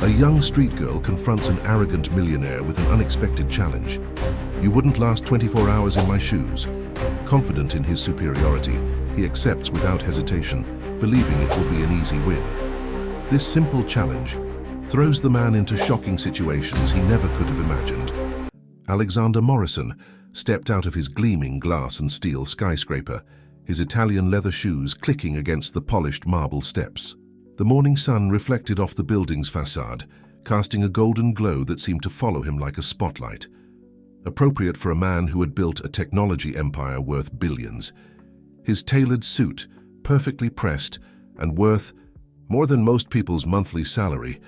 A young street girl confronts an arrogant millionaire with an unexpected challenge. You wouldn't last 24 hours in my shoes. Confident in his superiority, he accepts without hesitation, believing it will be an easy win. This simple challenge throws the man into shocking situations he never could have imagined. Alexander Morrison stepped out of his gleaming glass and steel skyscraper, his Italian leather shoes clicking against the polished marble steps. The morning sun reflected off the building's facade, casting a golden glow that seemed to follow him like a spotlight. Appropriate for a man who had built a technology empire worth billions. His tailored suit, perfectly pressed and worth more than most people's monthly salary,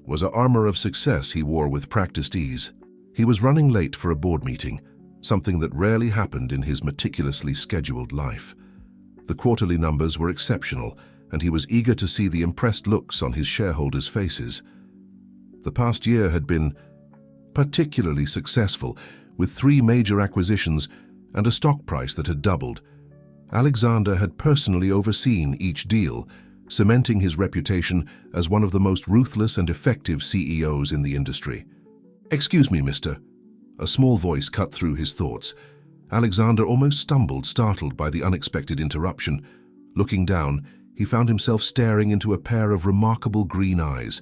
was an armor of success he wore with practiced ease. He was running late for a board meeting, something that rarely happened in his meticulously scheduled life. The quarterly numbers were exceptional, and he was eager to see the impressed looks on his shareholders' faces. The past year had been particularly successful, with 3 major acquisitions and a stock price that had doubled. Alexander had personally overseen each deal, cementing his reputation as one of the most ruthless and effective CEOs in the industry. "Excuse me, mister." A small voice cut through his thoughts. Alexander almost stumbled, startled by the unexpected interruption. Looking down, he found himself staring into a pair of remarkable green eyes.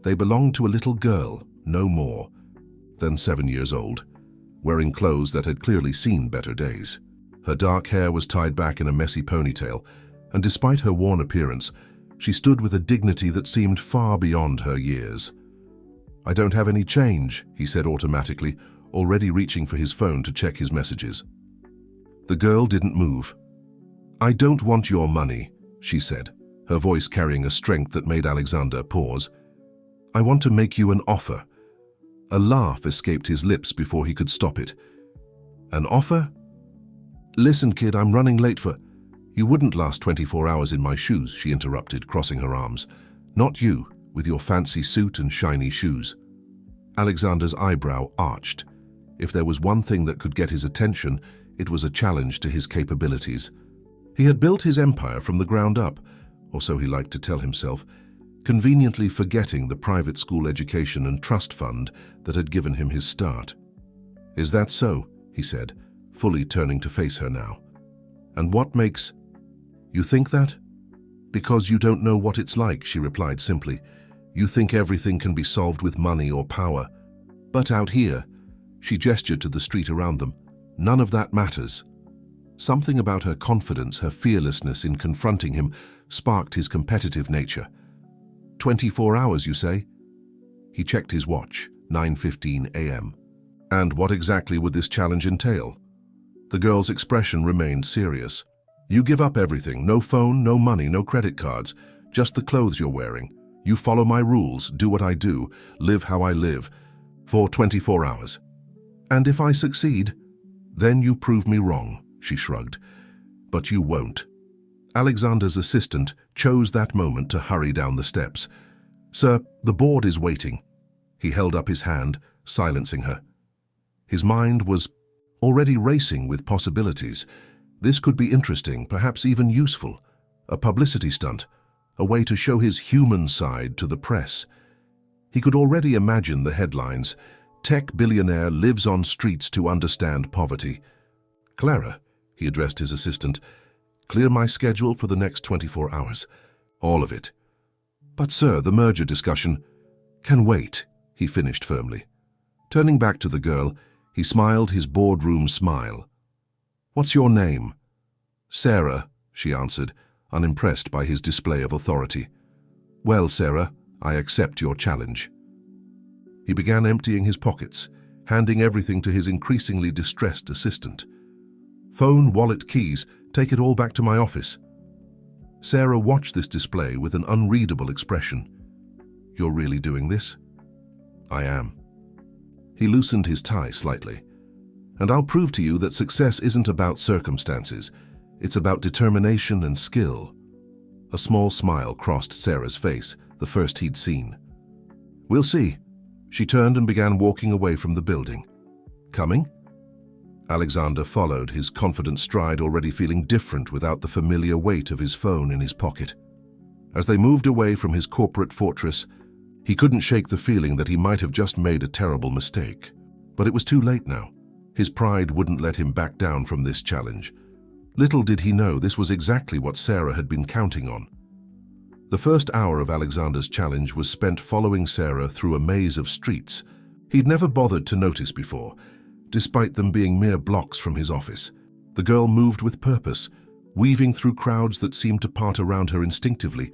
They belonged to a little girl, no more than 7 years old, wearing clothes that had clearly seen better days. Her dark hair was tied back in a messy ponytail, and despite her worn appearance, she stood with a dignity that seemed far beyond her years. "I don't have any change," he said automatically, already reaching for his phone to check his messages. The girl didn't move. "I don't want your money," she said, her voice carrying a strength that made Alexander pause. "I want to make you an offer." A laugh escaped his lips before he could stop it. "An offer?" "Listen, kid, I'm running late for—" "You wouldn't last 24 hours in my shoes," she interrupted, crossing her arms. "Not you, with your fancy suit and shiny shoes." Alexander's eyebrow arched. If there was one thing that could get his attention, it was a challenge to his capabilities. He had built his empire from the ground up, or so he liked to tell himself, conveniently forgetting the private school education and trust fund that had given him his start. "Is that so?" he said, fully turning to face her now. "And what makes you think that?" "Because you don't know what it's like," she replied simply. "You think everything can be solved with money or power. But out here," she gestured to the street around them, "none of that matters." Something about her confidence, her fearlessness in confronting him, sparked his competitive nature. 24 hours, you say?" He checked his watch, 9:15 a.m. "And what exactly would this challenge entail?" The girl's expression remained serious. "You give up everything, no phone, no money, no credit cards, just the clothes you're wearing. You follow my rules, do what I do, live how I live, for 24 hours. And if I succeed, then you prove me wrong," she shrugged. "But you won't." Alexander's assistant chose that moment to hurry down the steps. "Sir, the board is waiting." He held up his hand, silencing her. His mind was already racing with possibilities. This could be interesting, perhaps even useful. A publicity stunt, a way to show his human side to the press. He could already imagine the headlines, "Tech billionaire lives on streets to understand poverty." "Clara," he addressed his assistant, "clear my schedule for the next 24 hours. All of it." "But sir, the merger discussion—" "Can wait," he finished firmly. Turning back to the girl, he smiled his boardroom smile. "What's your name?" "Sarah," she answered, unimpressed by his display of authority. "Well, Sarah, I accept your challenge." He began emptying his pockets, handing everything to his increasingly distressed assistant. "Phone, wallet, keys, take it all back to my office." Sarah watched this display with an unreadable expression. "You're really doing this?" "I am." He loosened his tie slightly. "And I'll prove to you that success isn't about circumstances. It's about determination and skill." A small smile crossed Sarah's face, the first he'd seen. "We'll see." She turned and began walking away from the building. "Coming?" Alexander followed, his confident stride already feeling different without the familiar weight of his phone in his pocket. As they moved away from his corporate fortress, He couldn't shake the feeling that he might have just made a terrible mistake. But it was too late now. His pride wouldn't let him back down from this challenge. Little did he know this was exactly what Sarah had been counting on. The first hour of Alexander's challenge was spent following Sarah through a maze of streets he'd never bothered to notice before, despite them being mere blocks from his office. The girl moved with purpose, weaving through crowds that seemed to part around her instinctively.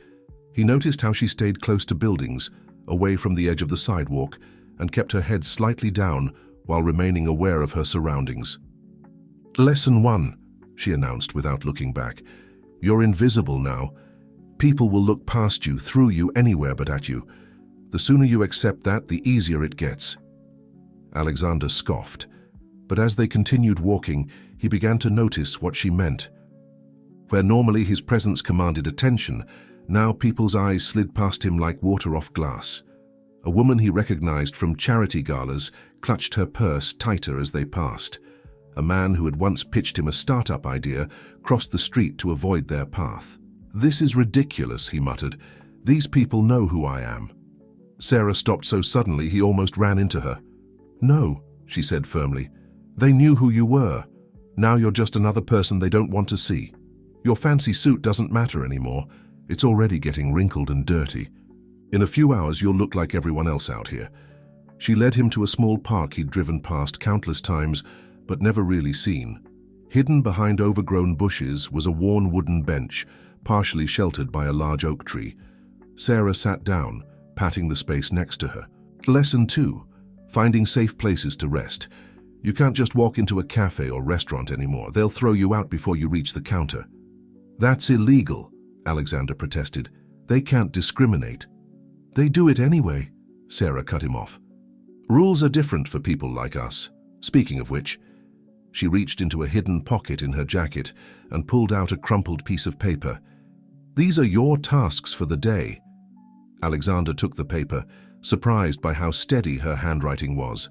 He noticed how she stayed close to buildings, away from the edge of the sidewalk, and kept her head slightly down while remaining aware of her surroundings. "Lesson 1, she announced without looking back. "You're invisible now. People will look past you, through you, anywhere but at you. The sooner you accept that, the easier it gets." Alexander scoffed, but as they continued walking, he began to notice what she meant. Where normally his presence commanded attention, now people's eyes slid past him like water off glass. A woman he recognized from charity galas clutched her purse tighter as they passed. A man who had once pitched him a startup idea crossed the street to avoid their path. "This is ridiculous," he muttered. "These people know who I am." Sarah stopped so suddenly he almost ran into her. "No," she said firmly. "They knew who you were. Now you're just another person they don't want to see. Your fancy suit doesn't matter anymore. It's already getting wrinkled and dirty. In a few hours you'll look like everyone else out here." She led him to a small park he'd driven past countless times, but never really seen. Hidden behind overgrown bushes was a worn wooden bench, partially sheltered by a large oak tree. Sarah sat down, patting the space next to her. "Lesson 2, finding safe places to rest. You can't just walk into a cafe or restaurant anymore. They'll throw you out before you reach the counter." "That's illegal," Alexander protested. "They can't discriminate." "They do it anyway," Sarah cut him off. "Rules are different for people like us. Speaking of which," she reached into a hidden pocket in her jacket and pulled out a crumpled piece of paper. "These are your tasks for the day." Alexander took the paper, surprised by how steady her handwriting was.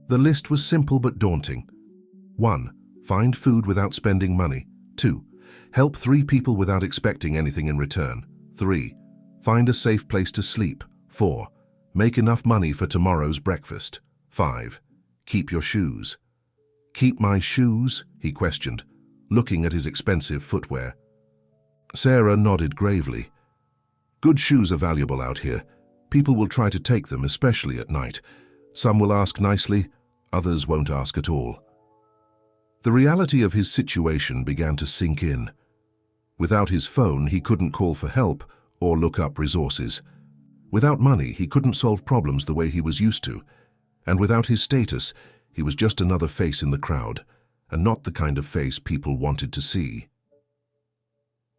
The list was simple but daunting. 1. Find food without spending money. 2. Help 3 people without expecting anything in return. 3. Find a safe place to sleep. 4. Make enough money for tomorrow's breakfast. 5. Keep your shoes. "Keep my shoes?" he questioned, looking at his expensive footwear. Sarah nodded gravely. "Good shoes are valuable out here. People will try to take them, especially at night. Some will ask nicely, others won't ask at all." The reality of his situation began to sink in. Without his phone, he couldn't call for help or look up resources. Without money, he couldn't solve problems the way he was used to. And without his status, he was just another face in the crowd, and not the kind of face people wanted to see.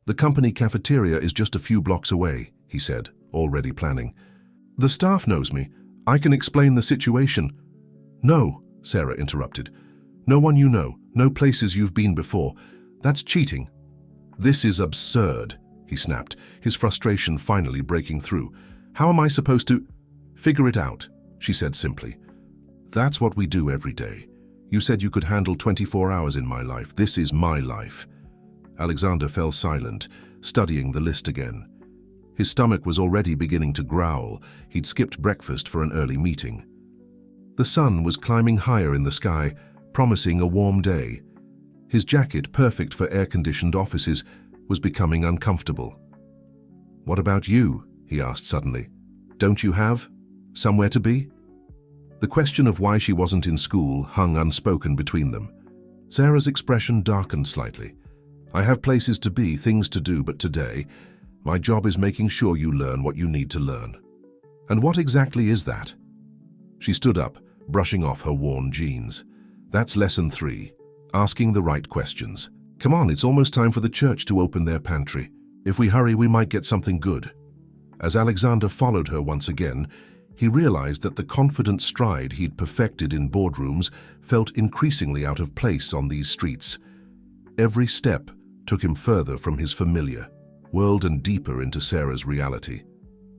"The company cafeteria is just a few blocks away," he said, already planning. "The staff knows me. I can explain the situation." "No," Sarah interrupted. "No one you know, no places you've been before. That's cheating." "This is absurd," he snapped, his frustration finally breaking through. "How am I supposed to—" "Figure it out," she said simply. "That's what we do every day. You said you could handle 24 hours in my life. This is my life." Alexander fell silent, studying the list again. His stomach was already beginning to growl. He'd skipped breakfast for an early meeting. The sun was climbing higher in the sky, promising a warm day. His jacket, perfect for air-conditioned offices, was becoming uncomfortable. "What about you?" he asked suddenly. "Don't you have somewhere to be?" The question of why she wasn't in school hung unspoken between them. Sarah's expression darkened slightly. "I have places to be, things to do, but today, my job is making sure you learn what you need to learn." "And what exactly is that?" She stood up, brushing off her worn jeans. "That's lesson 3, asking the right questions. Come on, it's almost time for the church to open their pantry. If we hurry, we might get something good." As Alexander followed her once again, he realized that the confident stride he'd perfected in boardrooms felt increasingly out of place on these streets. Every step took him further from his familiar world and deeper into Sarah's reality.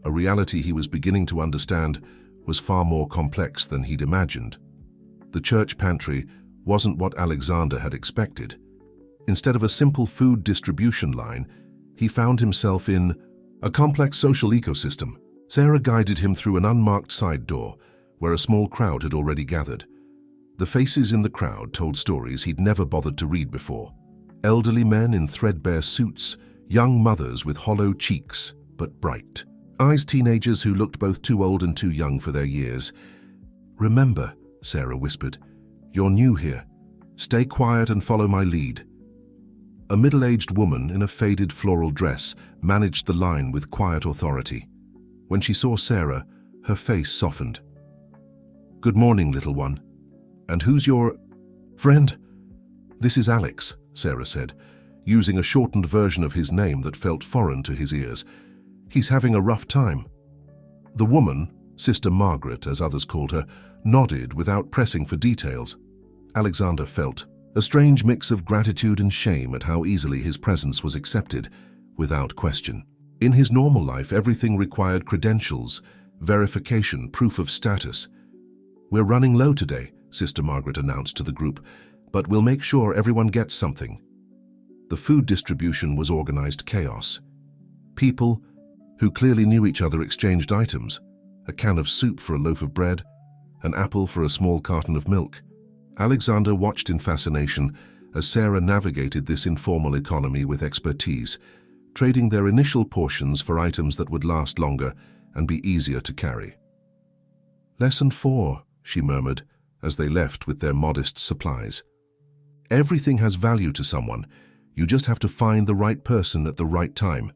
A reality he was beginning to understand was far more complex than he'd imagined. The church pantry wasn't what Alexander had expected. Instead of a simple food distribution line, he found himself in a complex social ecosystem. Sarah guided him through an unmarked side door, where a small crowd had already gathered. The faces in the crowd told stories he'd never bothered to read before. Elderly men in threadbare suits, young mothers with hollow cheeks, but bright eyes, teenagers who looked both too old and too young for their years. "Remember," Sarah whispered, "you're new here. Stay quiet and follow my lead." A middle-aged woman in a faded floral dress managed the line with quiet authority. When she saw Sarah, her face softened. "Good morning, little one. And who's your friend?" "This is Alex," Sarah said, using a shortened version of his name that felt foreign to his ears. "He's having a rough time." The woman, Sister Margaret as others called her, nodded without pressing for details. Alexander felt a strange mix of gratitude and shame at how easily his presence was accepted, without question. In his normal life, everything required credentials, verification, proof of status. "We're running low today," Sister Margaret announced to the group, "but we'll make sure everyone gets something." The food distribution was organized chaos. People who clearly knew each other exchanged items, a can of soup for a loaf of bread, an apple for a small carton of milk. Alexander watched in fascination as Sarah navigated this informal economy with expertise, trading their initial portions for items that would last longer and be easier to carry. "Lesson 4, she murmured as they left with their modest supplies. "Everything has value to someone. You just have to find the right person at the right time."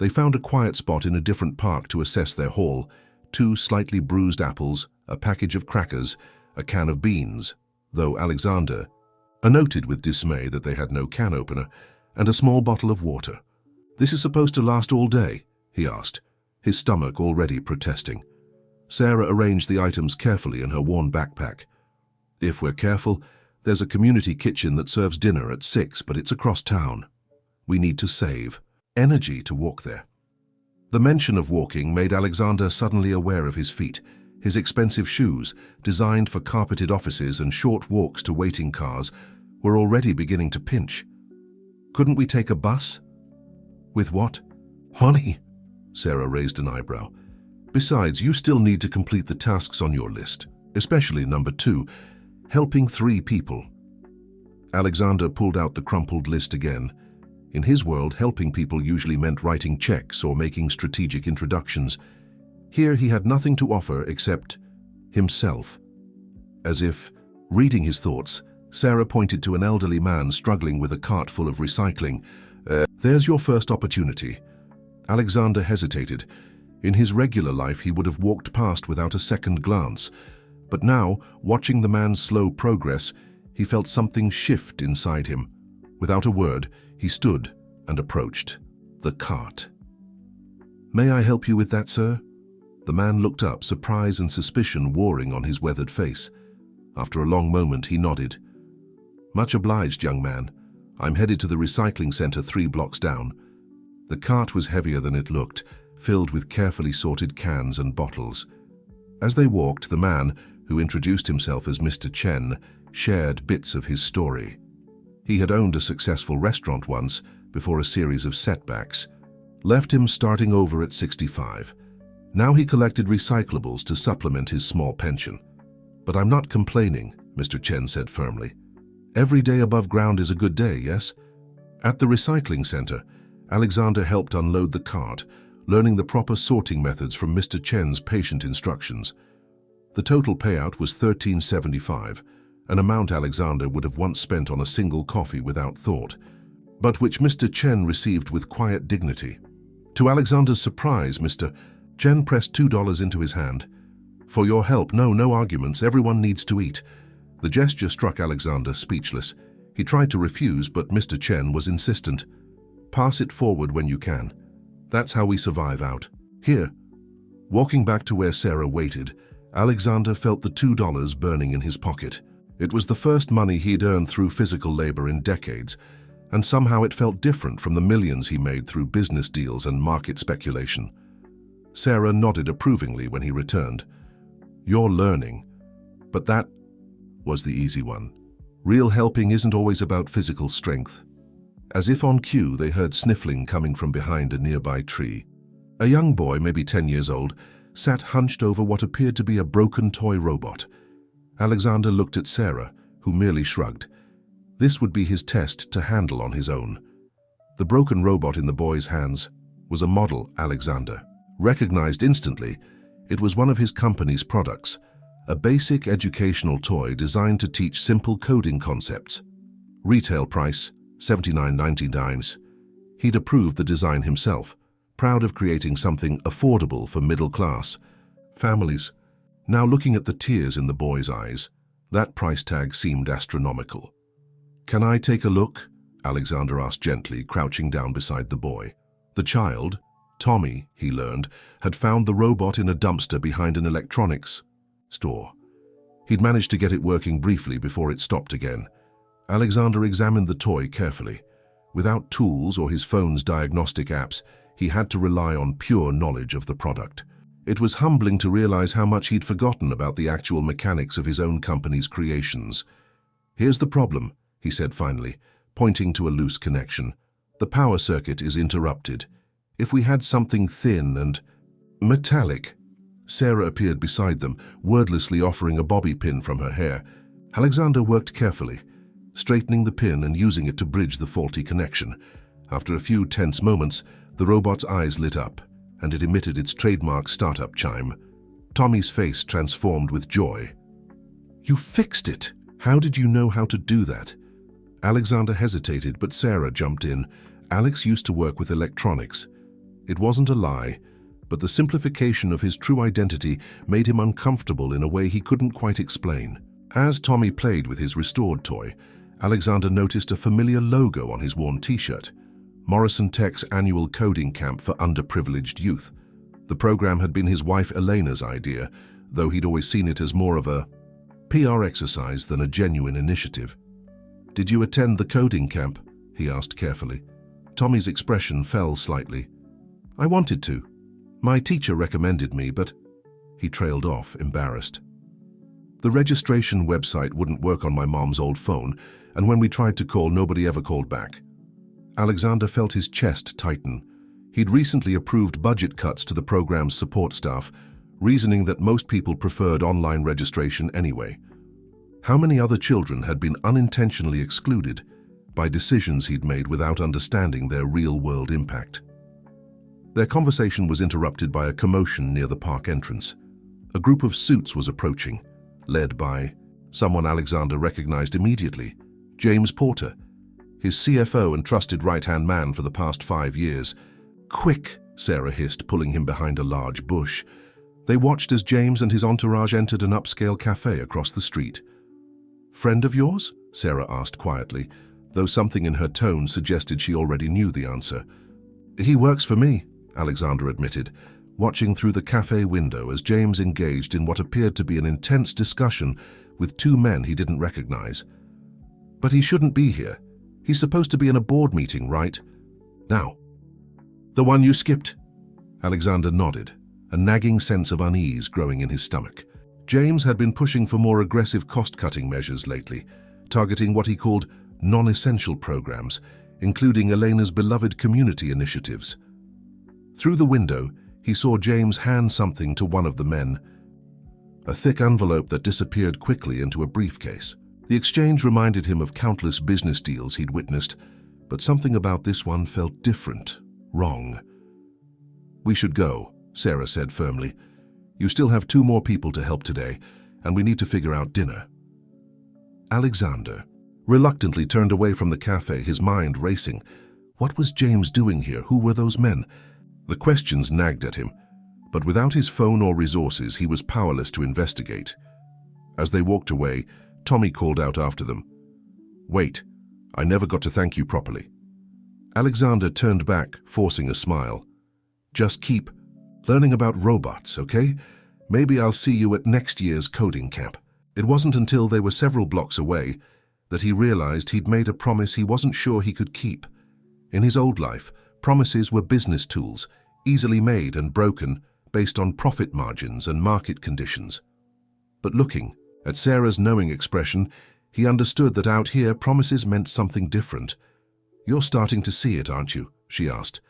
They found a quiet spot in a different park to assess their haul: 2 slightly bruised apples, a package of crackers, a can of beans, though Alexander noted with dismay that they had no can opener, and a small bottle of water. "This is supposed to last all day?" he asked, his stomach already protesting. Sarah arranged the items carefully in her worn backpack. "If we're careful, there's a community kitchen that serves dinner at 6, but it's across town. We need to save energy to walk there." The mention of walking made Alexander suddenly aware of his feet. His expensive shoes, designed for carpeted offices and short walks to waiting cars, were already beginning to pinch. "Couldn't we take a bus?" "With what money?" Sarah raised an eyebrow. "Besides, you still need to complete the tasks on your list, especially number 2, helping 3 people." Alexander pulled out the crumpled list again. In his world, helping people usually meant writing checks or making strategic introductions. Here he had nothing to offer except himself. As if reading his thoughts, Sarah pointed to an elderly man struggling with a cart full of recycling. "There's your first opportunity." Alexander hesitated. In his regular life, he would have walked past without a second glance. But now, watching the man's slow progress, he felt something shift inside him. Without a word, he stood and approached the cart. "May I help you with that, sir?" The man looked up, surprise and suspicion warring on his weathered face. After a long moment, he nodded. "Much obliged, young man. I'm headed to the recycling center 3 blocks down." The cart was heavier than it looked, filled with carefully sorted cans and bottles. As they walked, the man, who introduced himself as Mr. Chen, shared bits of his story. He had owned a successful restaurant once, before a series of setbacks. Left him starting over at 65. Now he collected recyclables to supplement his small pension. "But I'm not complaining," Mr. Chen said firmly. "Every day above ground is a good day, yes?" At the recycling center, Alexander helped unload the cart, learning the proper sorting methods from Mr. Chen's patient instructions. The total payout was $13.75, an amount Alexander would have once spent on a single coffee without thought, but which Mr. Chen received with quiet dignity. To Alexander's surprise, Mr. Chen pressed $2 into his hand. "For your help, no arguments, everyone needs to eat." The gesture struck Alexander speechless. He tried to refuse, but Mr. Chen was insistent. "Pass it forward when you can. That's how we survive out. Here." Walking back to where Sarah waited, Alexander felt the $2 burning in his pocket. It was the first money he'd earned through physical labor in decades, and somehow it felt different from the millions he made through business deals and market speculation. Sarah nodded approvingly when he returned. "You're learning." But that was the easy one. Real helping isn't always about physical strength. As if on cue, they heard sniffling coming from behind a nearby tree. A young boy, maybe 10 years old, sat hunched over what appeared to be a broken toy robot. Alexander looked at Sarah, who merely shrugged. This would be his test to handle on his own. The broken robot in the boy's hands was a model Alexander recognized instantly. It was one of his company's products, a basic educational toy designed to teach simple coding concepts. Retail price, $79.99. He'd approved the design himself, proud of creating something affordable for middle-class families. Now looking at the tears in the boy's eyes, that price tag seemed astronomical. "Can I take a look?" Alexander asked gently, crouching down beside the boy. The child, Tommy, he learned, had found the robot in a dumpster behind an electronics store. He'd managed to get it working briefly before it stopped again. Alexander examined the toy carefully. Without tools or his phone's diagnostic apps, he had to rely on pure knowledge of the product. It was humbling to realize how much he'd forgotten about the actual mechanics of his own company's creations. "Here's the problem," he said finally, pointing to a loose connection. "The power circuit is interrupted. If we had something thin and metallic." Sarah appeared beside them, wordlessly offering a bobby pin from her hair. Alexander worked carefully, straightening the pin and using it to bridge the faulty connection. After a few tense moments, the robot's eyes lit up, and it emitted its trademark startup chime. Tommy's face transformed with joy. "You fixed it! How did you know how to do that?" Alexander hesitated, but Sarah jumped in. Alex used to work with electronics. It wasn't a lie, but the simplification of his true identity made him uncomfortable in a way he couldn't quite explain. As Tommy played with his restored toy, Alexander noticed a familiar logo on his worn t-shirt. Morrison Tech's annual coding camp for underprivileged youth. The program had been his wife Elena's idea, though he'd always seen it as more of a PR exercise than a genuine initiative. "Did you attend the coding camp?" he asked carefully. Tommy's expression fell slightly. "I wanted to. My teacher recommended me, but—" He trailed off, embarrassed. "The registration website wouldn't work on my mom's old phone, and when we tried to call, nobody ever called back." Alexander felt his chest tighten. He'd recently approved budget cuts to the program's support staff, reasoning that most people preferred online registration anyway. How many other children had been unintentionally excluded by decisions he'd made without understanding their real-world impact? Their conversation was interrupted by a commotion near the park entrance. A group of suits was approaching, led by someone Alexander recognized immediately, James Porter, his CFO and trusted right-hand man for the past 5 years. "Quick," Sarah hissed, pulling him behind a large bush. They watched as James and his entourage entered an upscale cafe across the street. "Friend of yours?" Sarah asked quietly, though something in her tone suggested she already knew the answer. "He works for me," Alexander admitted, watching through the cafe window as James engaged in what appeared to be an intense discussion with 2 men he didn't recognize. "But he shouldn't be here. He's supposed to be in a board meeting, right now." "The one you skipped?" Alexander nodded, a nagging sense of unease growing in his stomach. James had been pushing for more aggressive cost-cutting measures lately, targeting what he called non-essential programs, including Elena's beloved community initiatives. Through the window, he saw James hand something to one of the men, a thick envelope that disappeared quickly into a briefcase. The exchange reminded him of countless business deals he'd witnessed, but something about this one felt different, wrong. "We should go," Sarah said firmly. "You still have 2 more people to help today, and we need to figure out dinner." Alexander reluctantly turned away from the cafe, his mind racing. What was James doing here? Who were those men? The questions nagged at him, but without his phone or resources, he was powerless to investigate. As they walked away, Tommy called out after them, "Wait, I never got to thank you properly." Alexander turned back, forcing a smile. "Just keep learning about robots, okay? Maybe I'll see you at next year's coding camp." It wasn't until they were several blocks away that he realized he'd made a promise he wasn't sure he could keep. In his old life, promises were business tools, easily made and broken based on profit margins and market conditions. But looking at Sarah's knowing expression, he understood that out here promises meant something different. "You're starting to see it, aren't you?" she asked.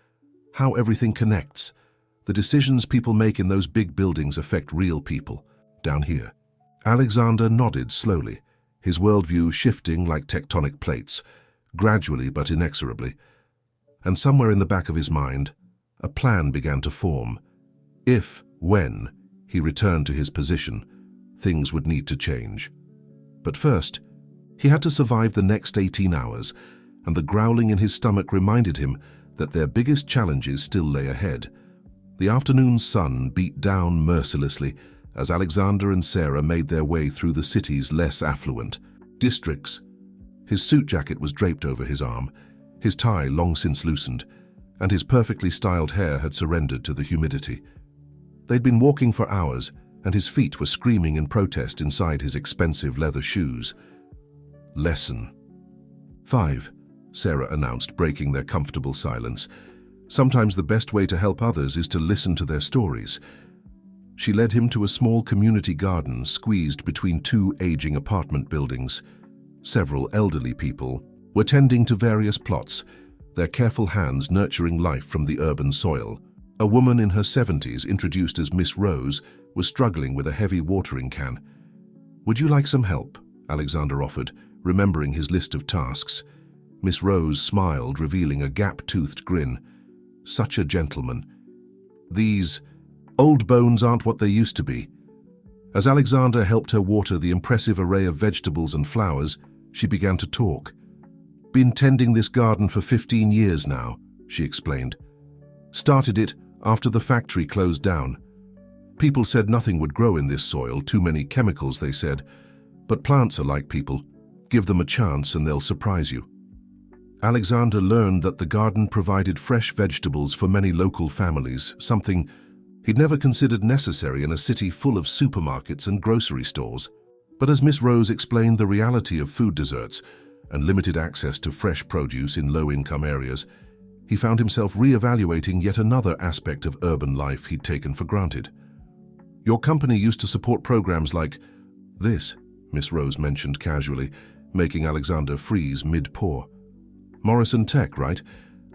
"How everything connects. The decisions people make in those big buildings affect real people, down here. Alexander nodded slowly, his worldview shifting like tectonic plates, gradually but inexorably. And somewhere in the back of his mind, a plan began to form. If, when, he returned to his position, things would need to change. But first, he had to survive the next 18 hours, and the growling in his stomach reminded him that their biggest challenges still lay ahead. The afternoon sun beat down mercilessly as Alexander and Sarah made their way through the city's less affluent districts. His suit jacket was draped over his arm, his tie long since loosened, and his perfectly styled hair had surrendered to the humidity. They'd been walking for hours, and his feet were screaming in protest inside his expensive leather shoes. Lesson 5, Sarah announced, breaking their comfortable silence. Sometimes the best way to help others is to listen to their stories. She led him to a small community garden squeezed between two aging apartment buildings. Several elderly people were tending to various plots, their careful hands nurturing life from the urban soil. A woman in her 70s, introduced as Miss Rose, was struggling with a heavy watering can. "Would you like some help?" Alexander offered, remembering his list of tasks. Miss Rose smiled, revealing a gap-toothed grin. Such a gentleman. These old bones aren't what they used to be. As Alexander helped her water the impressive array of vegetables and flowers, she began to talk. "Been tending this garden for 15 years now," she explained. "Started it after the factory closed down. People said nothing would grow in this soil, too many chemicals, they said. But plants are like people. Give them a chance and they'll surprise you." Alexander learned that the garden provided fresh vegetables for many local families, something he'd never considered necessary in a city full of supermarkets and grocery stores. But as Miss Rose explained the reality of food deserts and limited access to fresh produce in low-income areas, he found himself re-evaluating yet another aspect of urban life he'd taken for granted. "Your company used to support programs like this," Miss Rose mentioned casually, making Alexander freeze mid-pour. "Morrison Tech, right?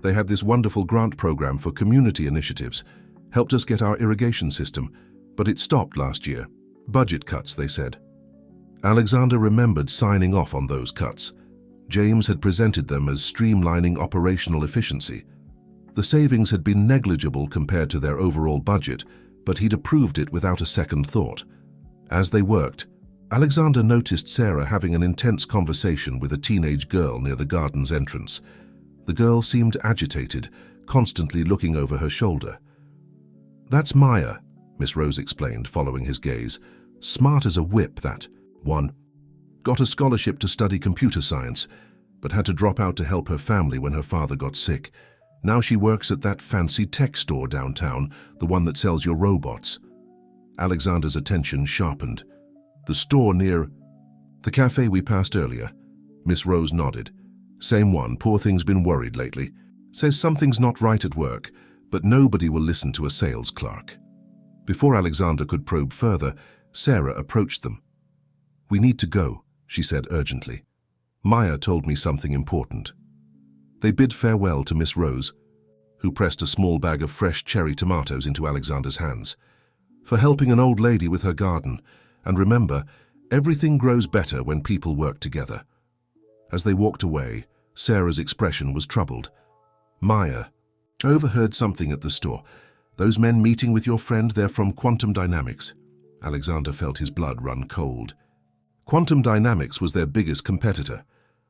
They had this wonderful grant program for community initiatives, helped us get our irrigation system, but it stopped last year. Budget cuts, they said." Alexander remembered signing off on those cuts. James had presented them as streamlining operational efficiency. The savings had been negligible compared to their overall budget, but he'd approved it without a second thought. As they worked, Alexander noticed Sarah having an intense conversation with a teenage girl near the garden's entrance. The girl seemed agitated, constantly looking over her shoulder. "That's Maya," Miss Rose explained, following his gaze. "Smart as a whip, that one. Got a scholarship to study computer science, but had to drop out to help her family when her father got sick. Now she works at that fancy tech store downtown, the one that sells your robots." Alexander's attention sharpened. "The store near the cafe we passed earlier?" Miss Rose nodded. "Same one. Poor thing's been worried lately. Says something's not right at work, but nobody will listen to a sales clerk." Before Alexander could probe further, Sarah approached them. "We need to go," she said urgently. "Maya told me something important." They bid farewell to Miss Rose, who pressed a small bag of fresh cherry tomatoes into Alexander's hands. "For helping an old lady with her garden. And remember, everything grows better when people work together." As they walked away, Sarah's expression was troubled. "Maya, I overheard something at the store. Those men meeting with your friend, they're from Quantum Dynamics." Alexander felt his blood run cold. Quantum Dynamics was their biggest competitor,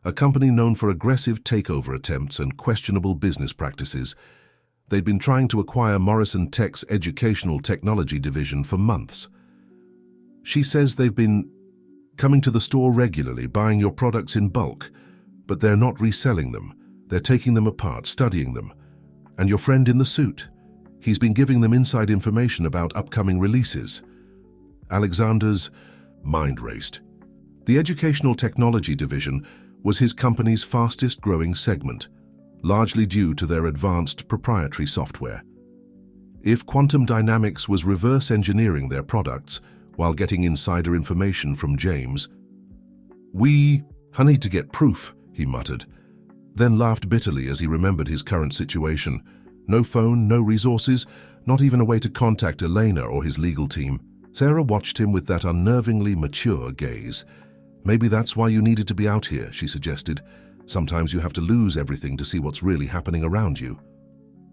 a company known for aggressive takeover attempts and questionable business practices. They'd been trying to acquire Morrison Tech's educational technology division for months. "She says they've been coming to the store regularly, buying your products in bulk, but they're not reselling them. They're taking them apart, studying them. And your friend in the suit, he's been giving them inside information about upcoming releases." Alexander's mind raced. The educational technology division was his company's fastest-growing segment, largely due to their advanced proprietary software. If Quantum Dynamics was reverse engineering their products while getting insider information from James, I need to get proof," he muttered, then laughed bitterly as he remembered his current situation. No phone, no resources, not even a way to contact Elena or his legal team. Sarah watched him with that unnervingly mature gaze. "Maybe that's why you needed to be out here," she suggested. "Sometimes you have to lose everything to see what's really happening around you."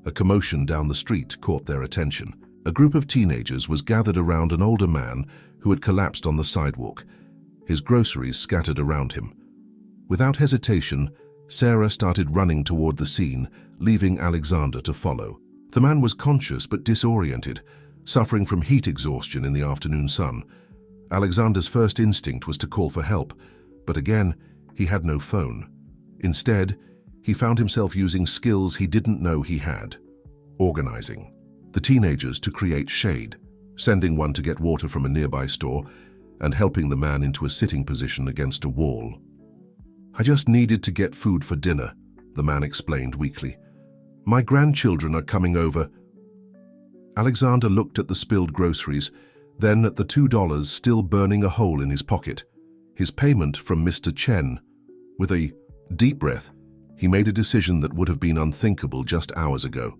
A commotion down the street caught their attention. A group of teenagers was gathered around an older man who had collapsed on the sidewalk, his groceries scattered around him. Without hesitation, Sarah started running toward the scene, leaving Alexander to follow. The man was conscious but disoriented, suffering from heat exhaustion in the afternoon sun. Alexander's first instinct was to call for help, but again, he had no phone. Instead, he found himself using skills he didn't know he had. Organizing the teenagers to create shade, sending one to get water from a nearby store, and helping the man into a sitting position against a wall. "I just needed to get food for dinner," the man explained weakly. "My grandchildren are coming over." Alexander looked at the spilled groceries, then at the $2 still burning a hole in his pocket. His payment from Mr. Chen. With a deep breath, he made a decision that would have been unthinkable just hours ago.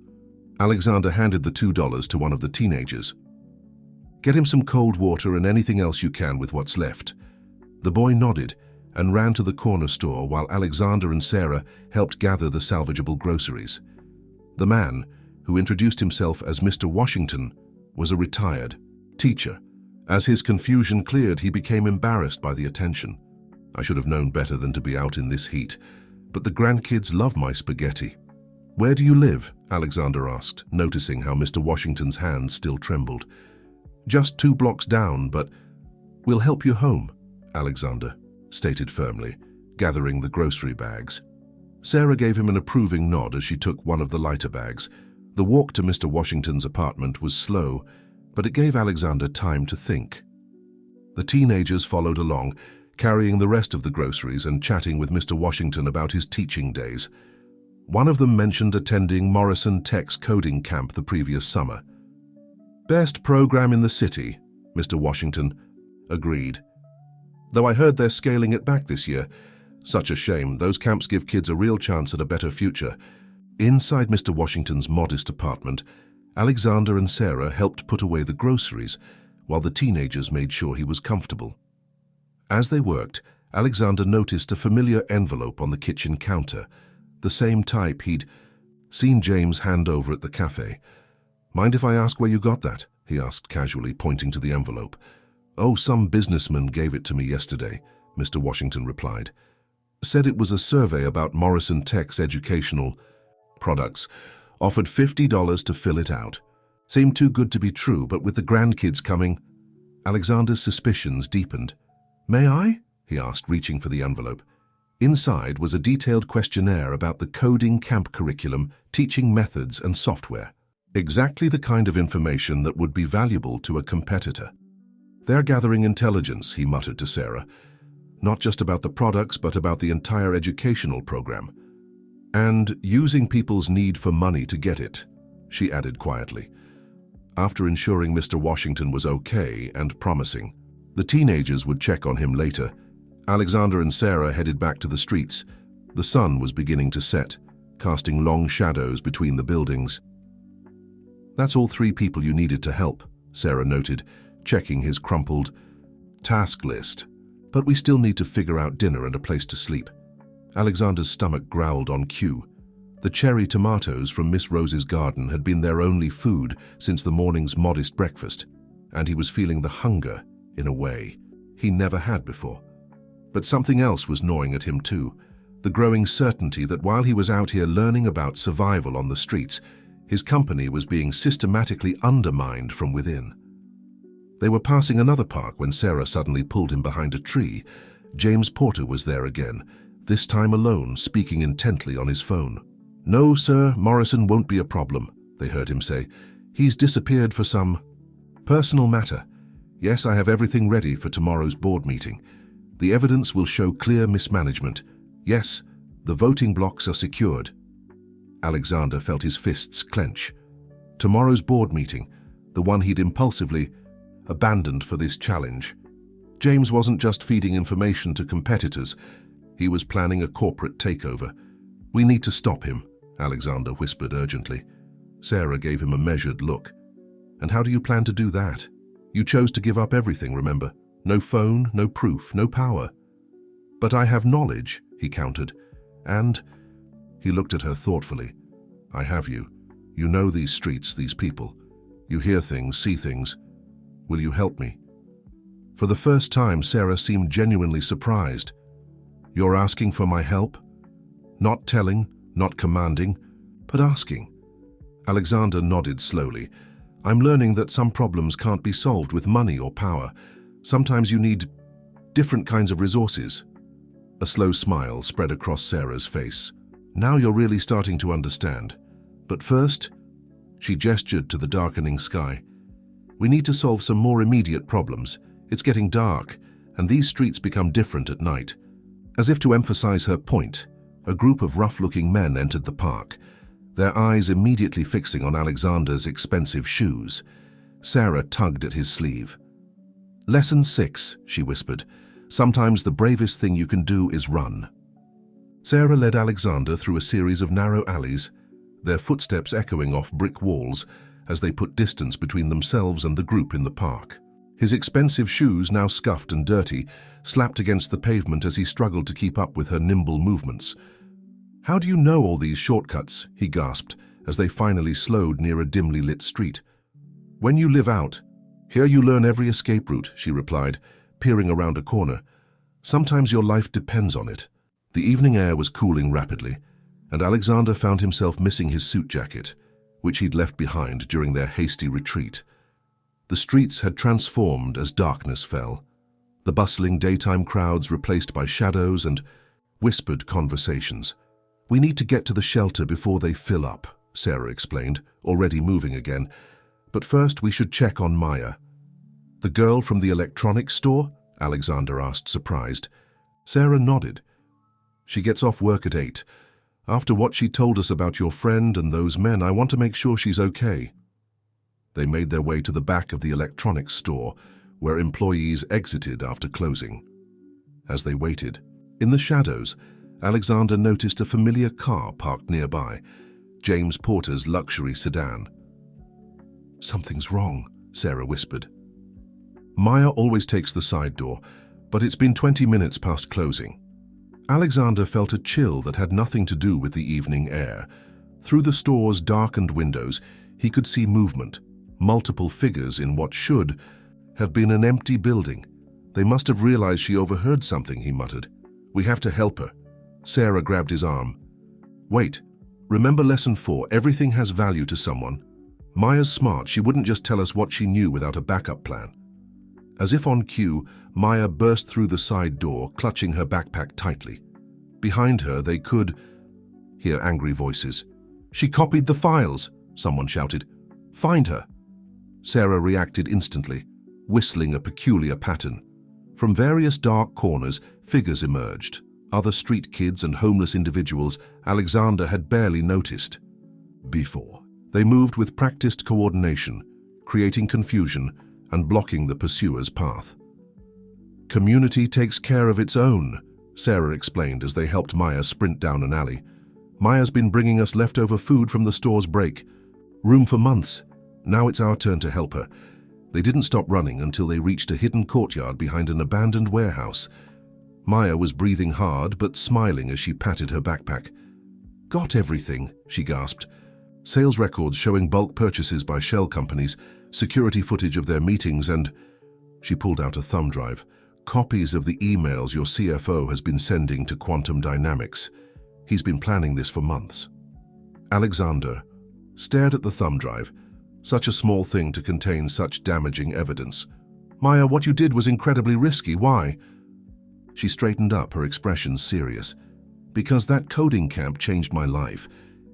Alexander handed the $2 to one of the teenagers. "Get him some cold water and anything else you can with what's left." The boy nodded and ran to the corner store while Alexander and Sarah helped gather the salvageable groceries. The man, who introduced himself as Mr. Washington, was a retired teacher. As his confusion cleared, he became embarrassed by the attention. "I should have known better than to be out in this heat, but the grandkids love my spaghetti." "Where do you live?" Alexander asked, noticing how Mr. Washington's hand still trembled. "Just 2 blocks down, but we'll help you home," Alexander stated firmly, gathering the grocery bags. Sarah gave him an approving nod as she took one of the lighter bags. The walk to Mr. Washington's apartment was slow, but it gave Alexander time to think. The teenagers followed along, carrying the rest of the groceries and chatting with Mr. Washington about his teaching days. One of them mentioned attending Morrison Tech's coding camp the previous summer. "Best program in the city," Mr. Washington agreed. "Though I heard they're scaling it back this year. Such a shame. Those camps give kids a real chance at a better future." Inside Mr. Washington's modest apartment, Alexander and Sarah helped put away the groceries, while the teenagers made sure he was comfortable. As they worked, Alexander noticed a familiar envelope on the kitchen counter, the same type he'd seen James hand over at the cafe. "Mind if I ask where you got that?" he asked casually, pointing to the envelope. "Oh, some businessman gave it to me yesterday," Mr. Washington replied. "Said it was a survey about Morrison Tech's educational products. Offered $50 to fill it out. Seemed too good to be true, but with the grandkids coming..." Alexander's suspicions deepened. "May I?" he asked, reaching for the envelope. Inside was a detailed questionnaire about the coding camp curriculum, teaching methods and software. Exactly the kind of information that would be valuable to a competitor. "They're gathering intelligence," he muttered to Sarah. "Not just about the products, but about the entire educational program. And using people's need for money to get it," she added quietly. After ensuring Mr. Washington was okay and promising, the teenagers would check on him later. Alexander and Sarah headed back to the streets. The sun was beginning to set, casting long shadows between the buildings. "That's all 3 people you needed to help," Sarah noted, checking his crumpled task list. "But we still need to figure out dinner and a place to sleep." Alexander's stomach growled on cue. The cherry tomatoes from Miss Rose's garden had been their only food since the morning's modest breakfast, and he was feeling the hunger, in a way, he never had before. But something else was gnawing at him too, the growing certainty that while he was out here learning about survival on the streets, his company was being systematically undermined from within. They were passing another park when Sarah suddenly pulled him behind a tree. James Porter was there again, this time alone, speaking intently on his phone. "No, sir, Morrison won't be a problem," they heard him say. "He's disappeared for some personal matter. Yes, I have everything ready for tomorrow's board meeting. The evidence will show clear mismanagement. Yes, the voting blocks are secured." Alexander felt his fists clench. Tomorrow's board meeting, the one he'd impulsively abandoned for this challenge. James wasn't just feeding information to competitors, he was planning a corporate takeover. "We need to stop him," Alexander whispered urgently. Sarah gave him a measured look. And how do you plan to do that? You chose to give up everything, remember? No phone, no proof, no power. But I have knowledge, he countered. And he looked at her thoughtfully. I have you. You know these streets, these people. You hear things, see things. Will you help me? For the first time, Sarah seemed genuinely surprised. You're asking for my help? Not telling, not commanding, but asking. Alexander nodded slowly. I'm learning that some problems can't be solved with money or power. Sometimes you need different kinds of resources. A slow smile spread across Sarah's face. Now you're really starting to understand. But first, she gestured to the darkening sky. We need to solve some more immediate problems. It's getting dark, and these streets become different at night. As if to emphasize her point, a group of rough-looking men entered the park, their eyes immediately fixing on Alexander's expensive shoes. Sarah tugged at his sleeve. Lesson 6, she whispered. Sometimes the bravest thing you can do is run. Sarah led Alexander through a series of narrow alleys, their footsteps echoing off brick walls as they put distance between themselves and the group in the park. His expensive shoes, now scuffed and dirty, slapped against the pavement as he struggled to keep up with her nimble movements. How do you know all these shortcuts? He gasped as they finally slowed near a dimly lit street. When you live out, here you learn every escape route, she replied, peering around a corner. Sometimes your life depends on it. The evening air was cooling rapidly, and Alexander found himself missing his suit jacket, which he'd left behind during their hasty retreat. The streets had transformed as darkness fell, the bustling daytime crowds replaced by shadows and whispered conversations. We need to get to the shelter before they fill up, Sarah explained, already moving again. But first we should check on Maya. The girl from the electronics store? Alexander asked, surprised. Sarah nodded. She gets off work at 8. After what she told us about your friend and those men, I want to make sure she's okay. They made their way to the back of the electronics store, where employees exited after closing. As they waited, in the shadows, Alexander noticed a familiar car parked nearby, James Porter's luxury sedan. Something's wrong, Sarah whispered. Maya always takes the side door, but it's been 20 minutes past closing. Alexander felt a chill that had nothing to do with the evening air. Through the store's darkened windows, he could see movement, multiple figures in what should have been an empty building. They must have realized she overheard something, he muttered. We have to help her. Sarah grabbed his arm. Wait, remember lesson 4, everything has value to someone. Maya's smart, she wouldn't just tell us what she knew without a backup plan. As if on cue, Maya burst through the side door, clutching her backpack tightly. Behind her, they could hear angry voices. She copied the files, someone shouted. Find her. Sarah reacted instantly, whistling a peculiar pattern. From various dark corners, figures emerged. Other street kids and homeless individuals Alexander had barely noticed before. They moved with practiced coordination, creating confusion and blocking the pursuer's path. Community takes care of its own, Sarah explained as they helped Maya sprint down an alley. Maya's been bringing us leftover food from the store's break. Room for months. Now it's our turn to help her. They didn't stop running until they reached a hidden courtyard behind an abandoned warehouse. Maya was breathing hard but smiling as she patted her backpack. Got everything, she gasped. Sales records showing bulk purchases by shell companies, security footage of their meetings, and she pulled out a thumb drive. Copies of the emails your CFO has been sending to Quantum Dynamics. He's been planning this for months. Alexander stared at the thumb drive. Such a small thing to contain such damaging evidence. Maya, what you did was incredibly risky. Why? She straightened up, her expression serious. Because that coding camp changed my life.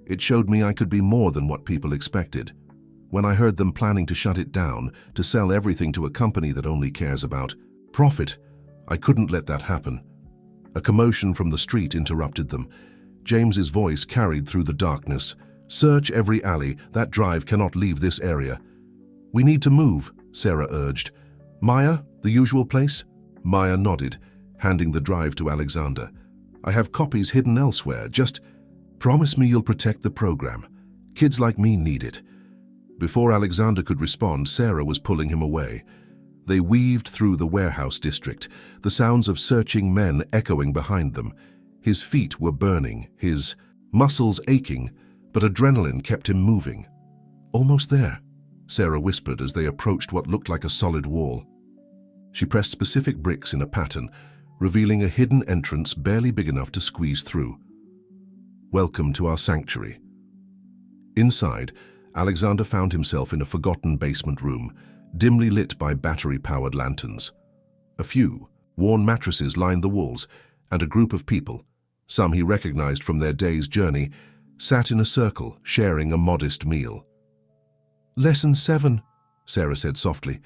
It showed me I could be more than what people expected. When I heard them planning to shut it down, to sell everything to a company that only cares about profit, I couldn't let that happen. A commotion from the street interrupted them. James's voice carried through the darkness. Search every alley. That drive cannot leave this area. We need to move, Sarah urged. Maya, the usual place? Maya nodded, handing the drive to Alexander. I have copies hidden elsewhere. Just promise me you'll protect the program. Kids like me need it. Before Alexander could respond, Sarah was pulling him away. They weaved through the warehouse district, the sounds of searching men echoing behind them. His feet were burning, his muscles aching, but adrenaline kept him moving. "Almost there," Sarah whispered as they approached what looked like a solid wall. She pressed specific bricks in a pattern, revealing a hidden entrance barely big enough to squeeze through. "Welcome to our sanctuary." Inside, Alexander found himself in a forgotten basement room, dimly lit by battery-powered lanterns. A few worn mattresses lined the walls, and a group of people, some he recognized from their day's journey, sat in a circle, sharing a modest meal. "Lesson 7, Sarah said softly.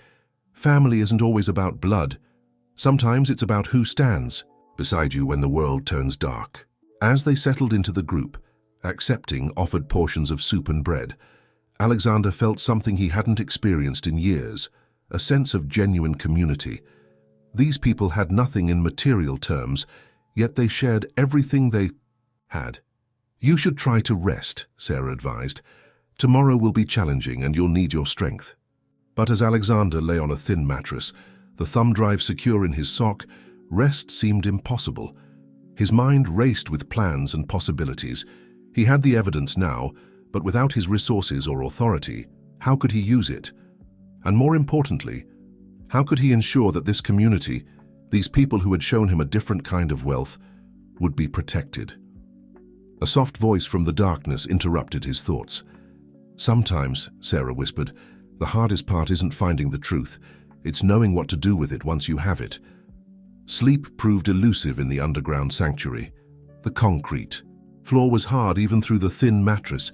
"Family isn't always about blood. Sometimes it's about who stands beside you when the world turns dark." As they settled into the group, accepting offered portions of soup and bread, Alexander felt something he hadn't experienced in years, a sense of genuine community. These people had nothing in material terms, yet they shared everything they had. "You should try to rest," Sarah advised. "Tomorrow will be challenging and you'll need your strength." But as Alexander lay on a thin mattress, the thumb drive secure in his sock, rest seemed impossible. His mind raced with plans and possibilities. He had the evidence now, but without his resources or authority, how could he use it? And more importantly, how could he ensure that this community, these people who had shown him a different kind of wealth, would be protected? A soft voice from the darkness interrupted his thoughts. "Sometimes," Sarah whispered, "the hardest part isn't finding the truth. It's knowing what to do with it once you have it." Sleep proved elusive in the underground sanctuary. The concrete floor was hard even through the thin mattress,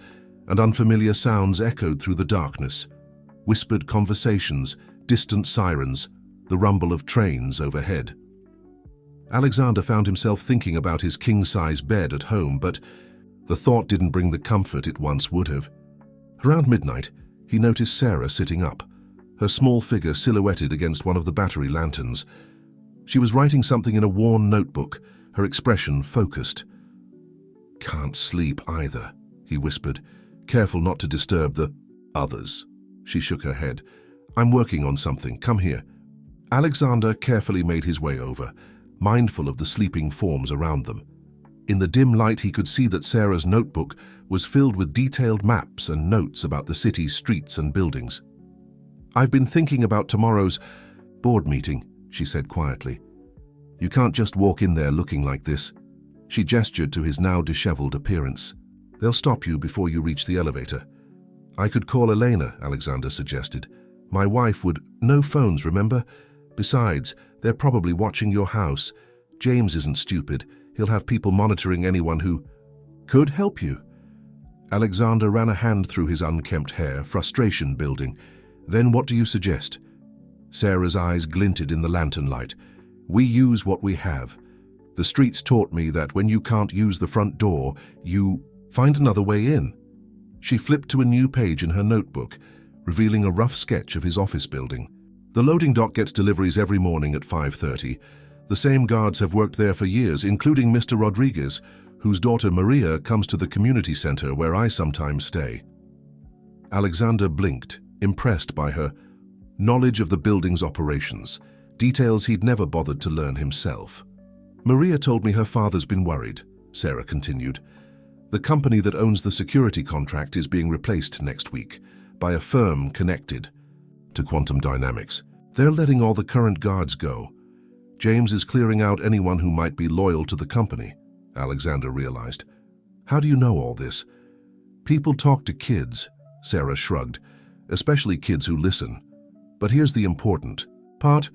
and unfamiliar sounds echoed through the darkness. Whispered conversations, distant sirens, the rumble of trains overhead. Alexander found himself thinking about his king-size bed at home, but the thought didn't bring the comfort it once would have. Around midnight, he noticed Sarah sitting up, her small figure silhouetted against one of the battery lanterns. She was writing something in a worn notebook, her expression focused. "Can't sleep either," he whispered, careful not to disturb the others. She shook her head. "I'm working on something. Come here." Alexander carefully made his way over, mindful of the sleeping forms around them. In the dim light, he could see that Sarah's notebook was filled with detailed maps and notes about the city's streets and buildings. "I've been thinking about tomorrow's board meeting," she said quietly. "You can't just walk in there looking like this." She gestured to his now disheveled appearance. "They'll stop you before you reach the elevator." "I could call Elena," Alexander suggested. "My wife would—" "No phones, remember? Besides, they're probably watching your house. James isn't stupid. He'll have people monitoring anyone who could help you." Alexander ran a hand through his unkempt hair, frustration building. "Then what do you suggest?" Sarah's eyes glinted in the lantern light. "We use what we have. The streets taught me that when you can't use the front door, you find another way in." She flipped to a new page in her notebook, revealing a rough sketch of his office building. "The loading dock gets deliveries every morning at 5:30. The same guards have worked there for years, including Mr. Rodriguez, whose daughter Maria comes to the community center where I sometimes stay." Alexander blinked, impressed by her knowledge of the building's operations, details he'd never bothered to learn himself. "Maria told me her father's been worried," Sarah continued. "The company that owns the security contract is being replaced next week by a firm connected to quantum dynamics. They're letting all the current guards go. James is clearing out anyone who might be loyal to the company," Alexander realized. "How do you know all this?" "People talk to kids," Sarah shrugged, "especially kids who listen. But here's the important part.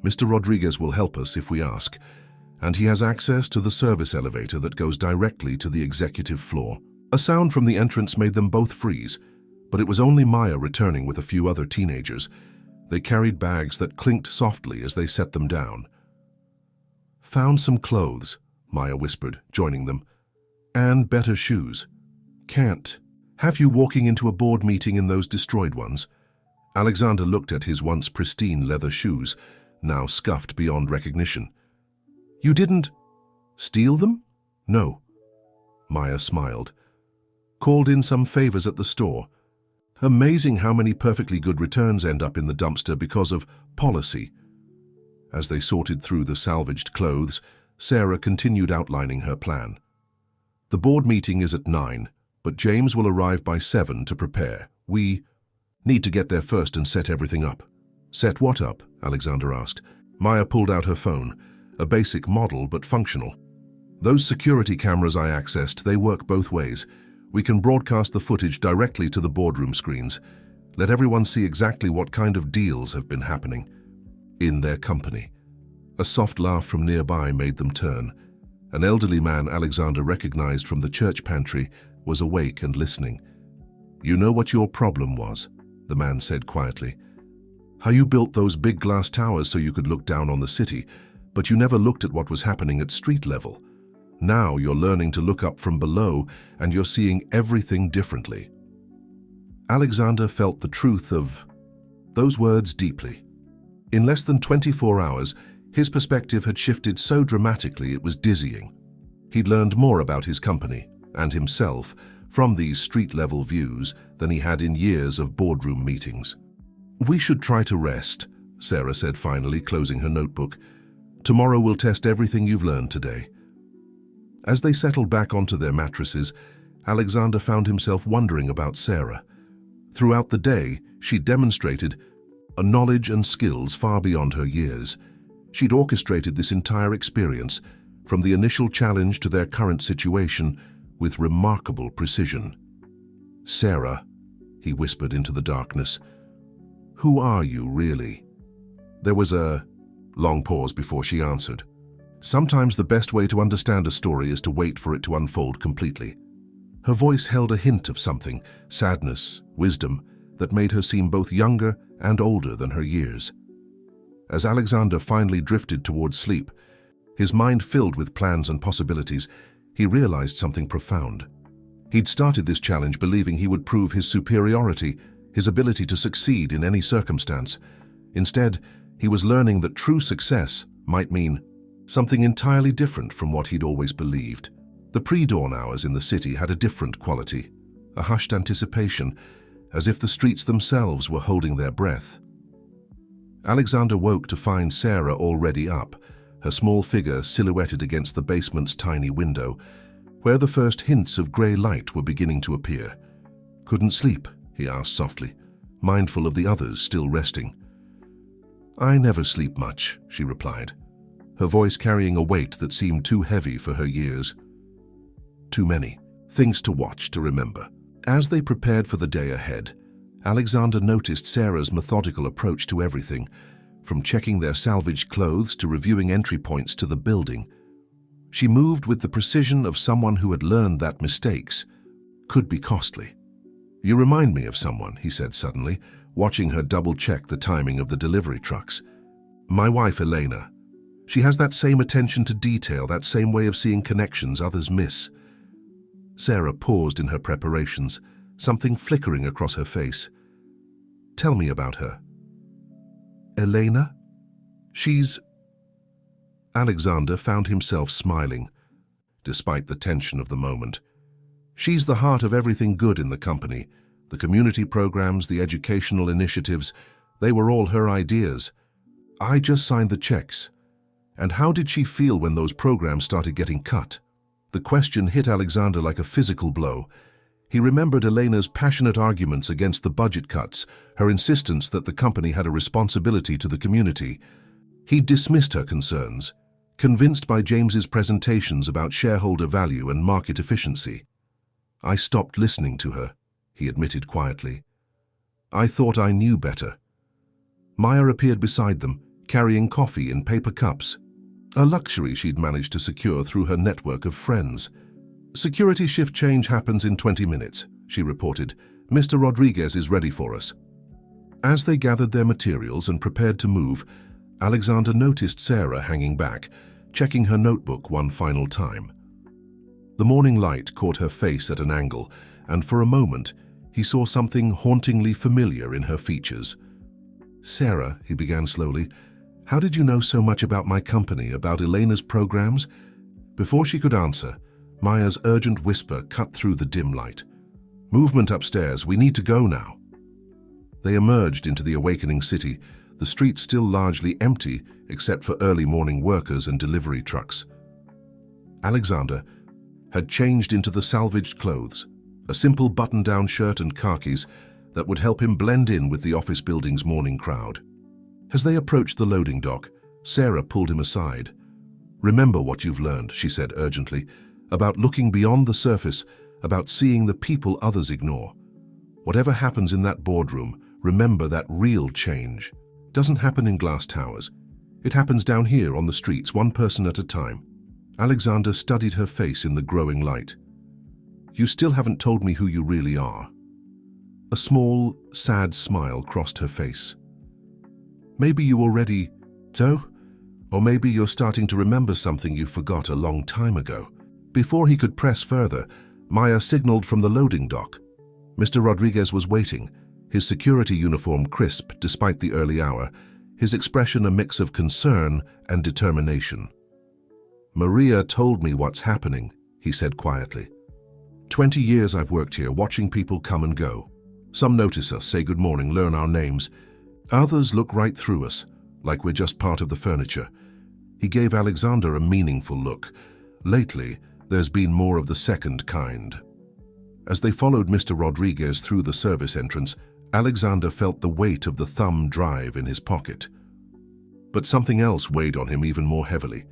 Mr. Rodriguez will help us if we ask, and he has access to the service elevator that goes directly to the executive floor." A sound from the entrance made them both freeze, but it was only Maya returning with a few other teenagers. They carried bags that clinked softly as they set them down. "Found some clothes," Maya whispered, joining them. "And better shoes. Can't have you walking into a board meeting in those destroyed ones." Alexander looked at his once pristine leather shoes, now scuffed beyond recognition. "You didn't steal them?" "No." Maya smiled. "Called in some favors at the store. Amazing how many perfectly good returns end up in the dumpster because of policy. As they sorted through the salvaged clothes, Sarah continued outlining her plan. The board meeting is at 9, but James will arrive by 7 to prepare. We need to get there first and set everything up. Set what up? Alexander asked. Maya pulled out her phone, a basic model but functional. Those security cameras I accessed, they work both ways. We can broadcast the footage directly to the boardroom screens. Let everyone see exactly what kind of deals have been happening in their company. A soft laugh from nearby made them turn. An elderly man Alexander recognized from the church pantry was awake and listening. You know what your problem was, the man said quietly. How you built those big glass towers so you could look down on the city, but you never looked at what was happening at street level. Now you're learning to look up from below and you're seeing everything differently. Alexander felt the truth of those words deeply. In less than 24 hours, his perspective had shifted so dramatically it was dizzying. He'd learned more about his company and himself from these street-level views than he had in years of boardroom meetings. We should try to rest, Sarah said finally, closing her notebook. Tomorrow we'll test everything you've learned today. As they settled back onto their mattresses, Alexander found himself wondering about Sarah. Throughout the day, she demonstrated a knowledge and skills far beyond her years. She'd orchestrated this entire experience, from the initial challenge to their current situation, with remarkable precision. Sarah, he whispered into the darkness, who are you really? There was a long pause before she answered. Sometimes the best way to understand a story is to wait for it to unfold completely. Her voice held a hint of something, sadness, wisdom, that made her seem both younger and older than her years. As Alexander finally drifted towards sleep, his mind filled with plans and possibilities, he realized something profound. He'd started this challenge believing he would prove his superiority, his ability to succeed in any circumstance. Instead, he was learning that true success might mean something entirely different from what he'd always believed. The pre-dawn hours in the city had a different quality, a hushed anticipation, as if the streets themselves were holding their breath. Alexander woke to find Sarah already up, her small figure silhouetted against the basement's tiny window, where the first hints of grey light were beginning to appear. Couldn't sleep? He asked softly, mindful of the others still resting. I never sleep much, she replied, her voice carrying a weight that seemed too heavy for her years. Too many things to watch, to remember. As they prepared for the day ahead, Alexander noticed Sarah's methodical approach to everything, from checking their salvaged clothes to reviewing entry points to the building. She moved with the precision of someone who had learned that mistakes could be costly. You remind me of someone, he said suddenly, watching her double-check the timing of the delivery trucks. My wife, Elena. She has that same attention to detail, that same way of seeing connections others miss. Sarah paused in her preparations, something flickering across her face. Tell me about her. Elena? She's... Alexander found himself smiling, despite the tension of the moment. She's the heart of everything good in the company. The community programs, the educational initiatives, they were all her ideas. I just signed the checks. And how did she feel when those programs started getting cut? The question hit Alexander like a physical blow. He remembered Elena's passionate arguments against the budget cuts, her insistence that the company had a responsibility to the community. He dismissed her concerns, convinced by James's presentations about shareholder value and market efficiency. I stopped listening to her, he admitted quietly. I thought I knew better. Maya appeared beside them, carrying coffee in paper cups, a luxury she'd managed to secure through her network of friends. Security shift change happens in 20 minutes, she reported. Mr. Rodriguez is ready for us. As they gathered their materials and prepared to move, Alexander noticed Sarah hanging back, checking her notebook one final time. The morning light caught her face at an angle, and for a moment, he saw something hauntingly familiar in her features. Sarah, he began slowly, how did you know so much about my company, about Elena's programs? Before she could answer, Maya's urgent whisper cut through the dim light. Movement upstairs, we need to go now. They emerged into the awakening city, the streets still largely empty except for early morning workers and delivery trucks. Alexander had changed into the salvaged clothes, a simple button-down shirt and khakis that would help him blend in with the office building's morning crowd. As they approached the loading dock, Sarah pulled him aside. "Remember what you've learned," she said urgently, "about looking beyond the surface, about seeing the people others ignore. Whatever happens in that boardroom, remember that real change doesn't happen in glass towers. It happens down here on the streets, one person at a time." Alexander studied her face in the growing light. "You still haven't told me who you really are." A small, sad smile crossed her face. "Maybe you already do, or maybe you're starting to remember something you forgot a long time ago." Before he could press further, Maya signaled from the loading dock. Mr. Rodriguez was waiting, his security uniform crisp despite the early hour, his expression a mix of concern and determination. "Maria told me what's happening," he said quietly. 20 years I've worked here, watching people come and go. Some notice us, say good morning, learn our names. Others look right through us, like we're just part of the furniture." He gave Alexander a meaningful look. "Lately, there's been more of the second kind." As they followed Mr. Rodriguez through the service entrance, Alexander felt the weight of the thumb drive in his pocket. But something else weighed on him even more heavily.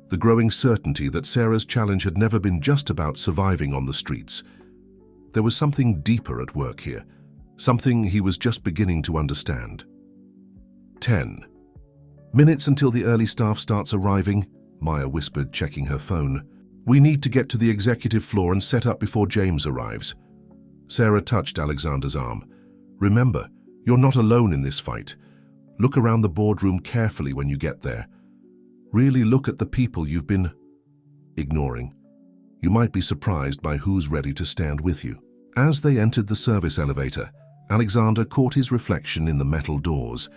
The growing certainty that Sarah's challenge had never been just about surviving on the streets. There was something deeper at work here, something he was just beginning to understand. 10 minutes until the early staff starts arriving, Maya whispered, checking her phone. "We need to get to the executive floor and set up before James arrives." Sarah touched Alexander's arm. "Remember, you're not alone in this fight. Look around the boardroom carefully when you get there. Really look at the people you've been ignoring. You might be surprised by who's ready to stand with you." As they entered the service elevator, Alexander caught his reflection in the metal doors.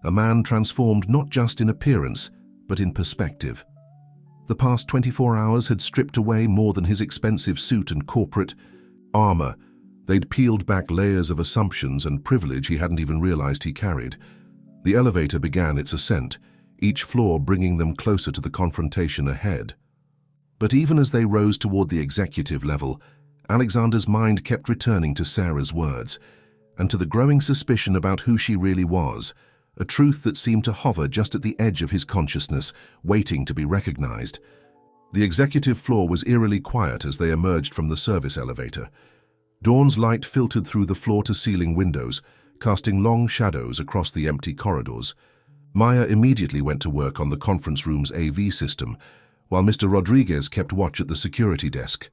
A man transformed not just in appearance, but in perspective. The past 24 hours had stripped away more than his expensive suit and corporate armor. They'd peeled back layers of assumptions and privilege he hadn't even realized he carried. The elevator began its ascent, each floor bringing them closer to the confrontation ahead. But even as they rose toward the executive level, Alexander's mind kept returning to Sarah's words, and to the growing suspicion about who she really was, a truth that seemed to hover just at the edge of his consciousness, waiting to be recognized. The executive floor was eerily quiet as they emerged from the service elevator. Dawn's light filtered through the floor-to-ceiling windows, casting long shadows across the empty corridors. Maya immediately went to work on the conference room's AV system, while Mr. Rodriguez kept watch at the security desk.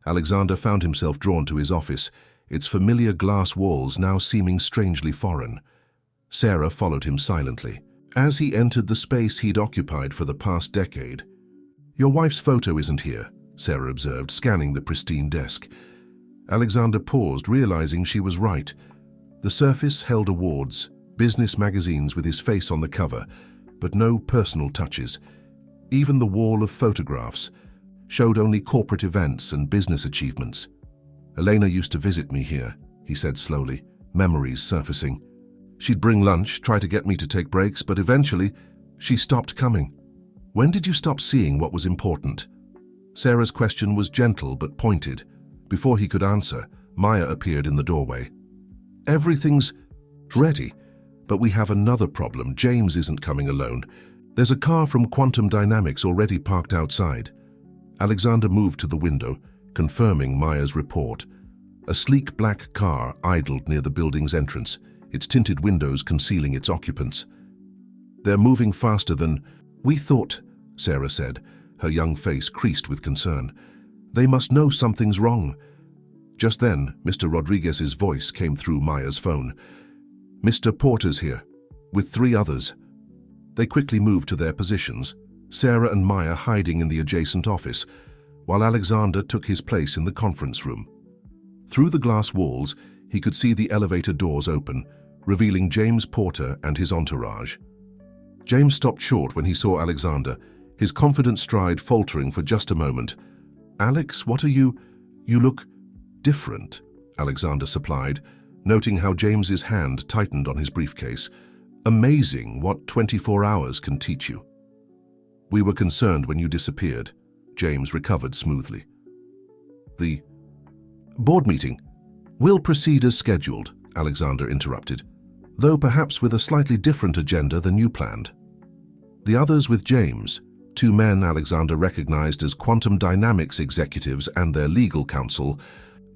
Alexander found himself drawn to his office, its familiar glass walls now seeming strangely foreign. Sarah followed him silently. As he entered the space he'd occupied for the past decade, "Your wife's photo isn't here," Sarah observed, scanning the pristine desk. Alexander paused, realizing she was right. The surface held awards, business magazines with his face on the cover, but no personal touches. Even the wall of photographs showed only corporate events and business achievements. "Elena used to visit me here," he said slowly, memories surfacing. "She'd bring lunch, try to get me to take breaks, but eventually she stopped coming." "When did you stop seeing what was important?" Sarah's question was gentle but pointed. Before he could answer, Maya appeared in the doorway. "Everything's ready, but we have another problem. James isn't coming alone. There's a car from Quantum Dynamics already parked outside." Alexander moved to the window, confirming Maya's report. A sleek black car idled near the building's entrance, its tinted windows concealing its occupants. "They're moving faster than we thought," Sarah said, her young face creased with concern. "They must know something's wrong." Just then, Mr. Rodriguez's voice came through Maya's phone. "Mr. Porter's here, with 3 others." They quickly moved to their positions, Sarah and Maya hiding in the adjacent office, while Alexander took his place in the conference room. Through the glass walls, he could see the elevator doors open, revealing James Porter and his entourage. James stopped short when he saw Alexander, his confident stride faltering for just a moment. "Alex, what are you? You look different," Alexander supplied, noting how James's hand tightened on his briefcase. Amazing what 24 hours can teach you. We were concerned when you disappeared. James recovered smoothly. The board meeting will proceed as scheduled, Alexander interrupted, though perhaps with a slightly different agenda than you planned. The others with James, two men Alexander recognized as quantum dynamics executives and their legal counsel,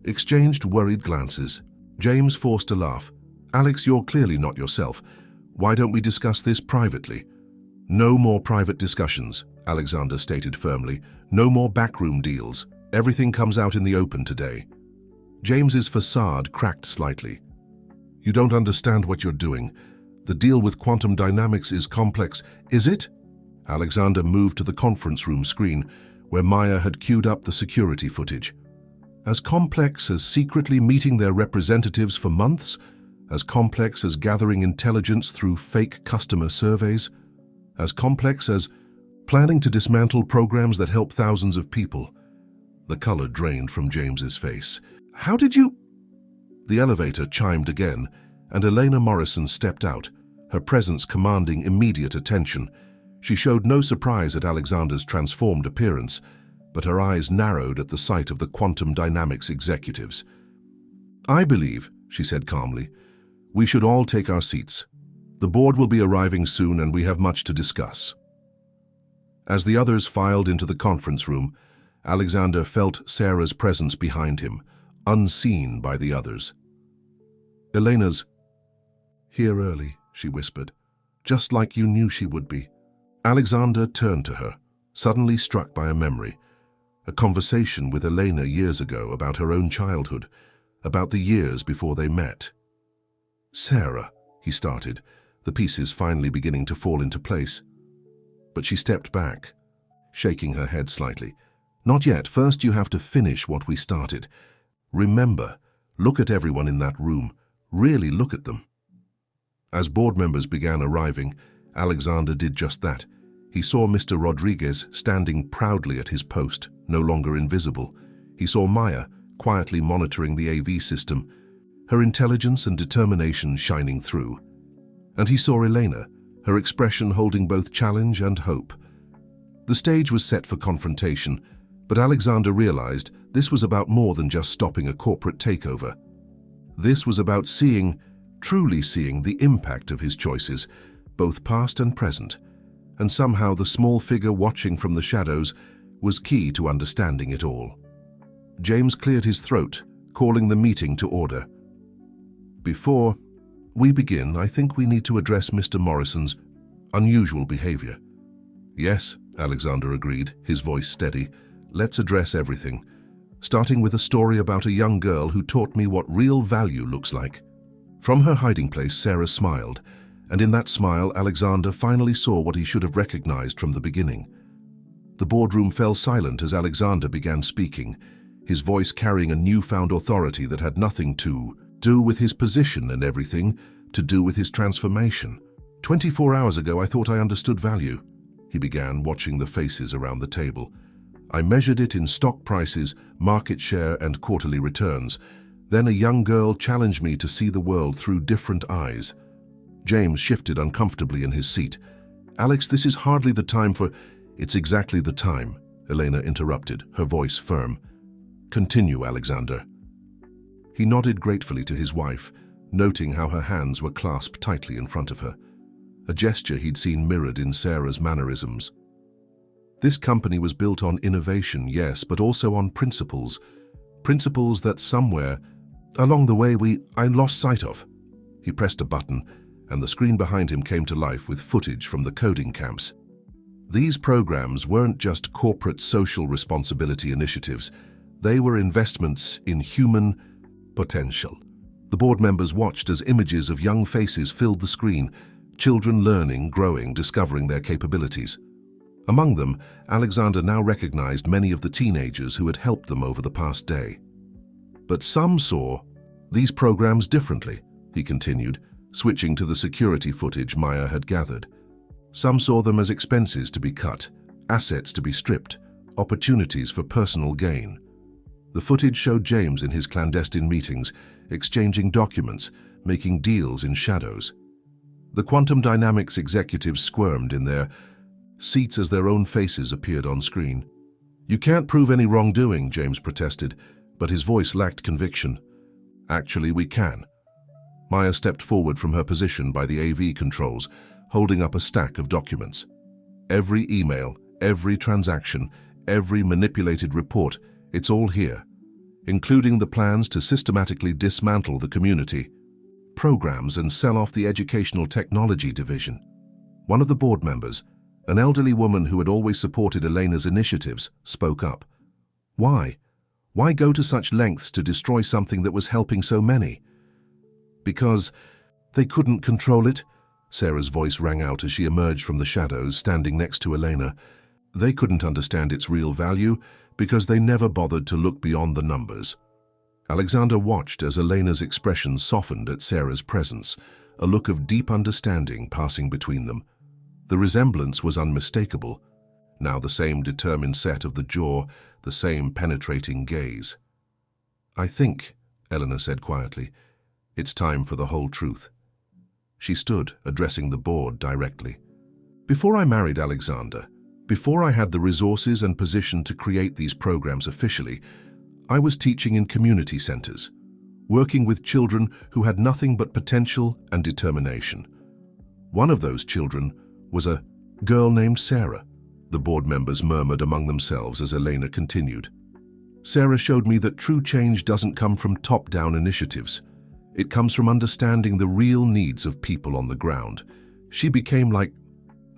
exchanged worried glances. James forced a laugh. Alex, you're clearly not yourself. Why don't we discuss this privately? No more private discussions, Alexander stated firmly. No more backroom deals. Everything comes out in the open today. James's facade cracked slightly. You don't understand what you're doing. The deal with quantum dynamics is complex, is it? Alexander moved to the conference room screen, where Maya had queued up the security footage. As complex as secretly meeting their representatives for months? As complex as gathering intelligence through fake customer surveys? As complex as planning to dismantle programs that help thousands of people? The color drained from James's face. How did you... The elevator chimed again, and Elena Morrison stepped out, her presence commanding immediate attention. She showed no surprise at Alexander's transformed appearance, but her eyes narrowed at the sight of the quantum dynamics executives. I believe, she said calmly, we should all take our seats. The board will be arriving soon and we have much to discuss. As the others filed into the conference room, Alexander felt Sarah's presence behind him, unseen by the others. Elena's here early, she whispered, just like you knew she would be. Alexander turned to her, suddenly struck by a memory, a conversation with Elena years ago about her own childhood, about the years before they met. Sarah, he started, the pieces finally beginning to fall into place. But she stepped back, shaking her head slightly. Not yet. First you have to finish what we started. Remember, look at everyone in that room. Really look at them. As board members began arriving, Alexander did just that. He saw Mr. Rodriguez standing proudly at his post, no longer invisible. He saw Maya quietly monitoring the AV system, her intelligence and determination shining through. And he saw Elena, her expression holding both challenge and hope. The stage was set for confrontation, but Alexander realized this was about more than just stopping a corporate takeover. This was about seeing, truly seeing the impact of his choices, both past and present, and somehow the small figure watching from the shadows was key to understanding it all. James cleared his throat, calling the meeting to order. Before we begin, I think we need to address Mr. Morrison's unusual behavior. Yes, Alexander agreed, his voice steady. Let's address everything, starting with a story about a young girl who taught me what real value looks like. From her hiding place, Sarah smiled, and in that smile, Alexander finally saw what he should have recognized from the beginning. The boardroom fell silent as Alexander began speaking, his voice carrying a newfound authority that had nothing to do with his position and everything to do with his transformation. 24 hours ago, I thought I understood value, he began, watching the faces around the table. I measured it in stock prices, market share, and quarterly returns. Then a young girl challenged me to see the world through different eyes. James shifted uncomfortably in his seat. Alex, this is hardly the time for... It's exactly the time, Elena interrupted, her voice firm. Continue, Alexander. He nodded gratefully to his wife, noting how her hands were clasped tightly in front of her, a gesture he'd seen mirrored in Sarah's mannerisms. This company was built on innovation, yes, but also on principles. Principles that somewhere along the way I lost sight of. He pressed a button, and the screen behind him came to life with footage from the coding camps. These programs weren't just corporate social responsibility initiatives. They were investments in human potential. The board members watched as images of young faces filled the screen, children learning, growing, discovering their capabilities. Among them, Alexander now recognized many of the teenagers who had helped them over the past day. But some saw these programs differently, he continued, switching to the security footage Maya had gathered. Some saw them as expenses to be cut, assets to be stripped, opportunities for personal gain. The footage showed James in his clandestine meetings, exchanging documents, making deals in shadows. The quantum dynamics executives squirmed in their seats as their own faces appeared on screen. "You can't prove any wrongdoing," James protested, but his voice lacked conviction. "Actually, we can." Maya stepped forward from her position by the AV controls, holding up a stack of documents. Every email, every transaction, every manipulated report, it's all here, including the plans to systematically dismantle the community programs and sell off the educational technology division. One of the board members, an elderly woman who had always supported Elena's initiatives, spoke up. Why? Why go to such lengths to destroy something that was helping so many? Because they couldn't control it, Sarah's voice rang out as she emerged from the shadows, standing next to Elena. They couldn't understand its real value because they never bothered to look beyond the numbers. Alexander watched as Elena's expression softened at Sarah's presence, a look of deep understanding passing between them. The resemblance was unmistakable, now the same determined set of the jaw, the same penetrating gaze. "I think," Eleanor said quietly, "it's time for the whole truth." She stood, addressing the board directly. "Before I married Alexander, before I had the resources and position to create these programs officially, I was teaching in community centers, working with children who had nothing but potential and determination. One of those children was a girl named Sarah," the board members murmured among themselves as Elena continued. "Sarah showed me that true change doesn't come from top-down initiatives. It comes from understanding the real needs of people on the ground. She became like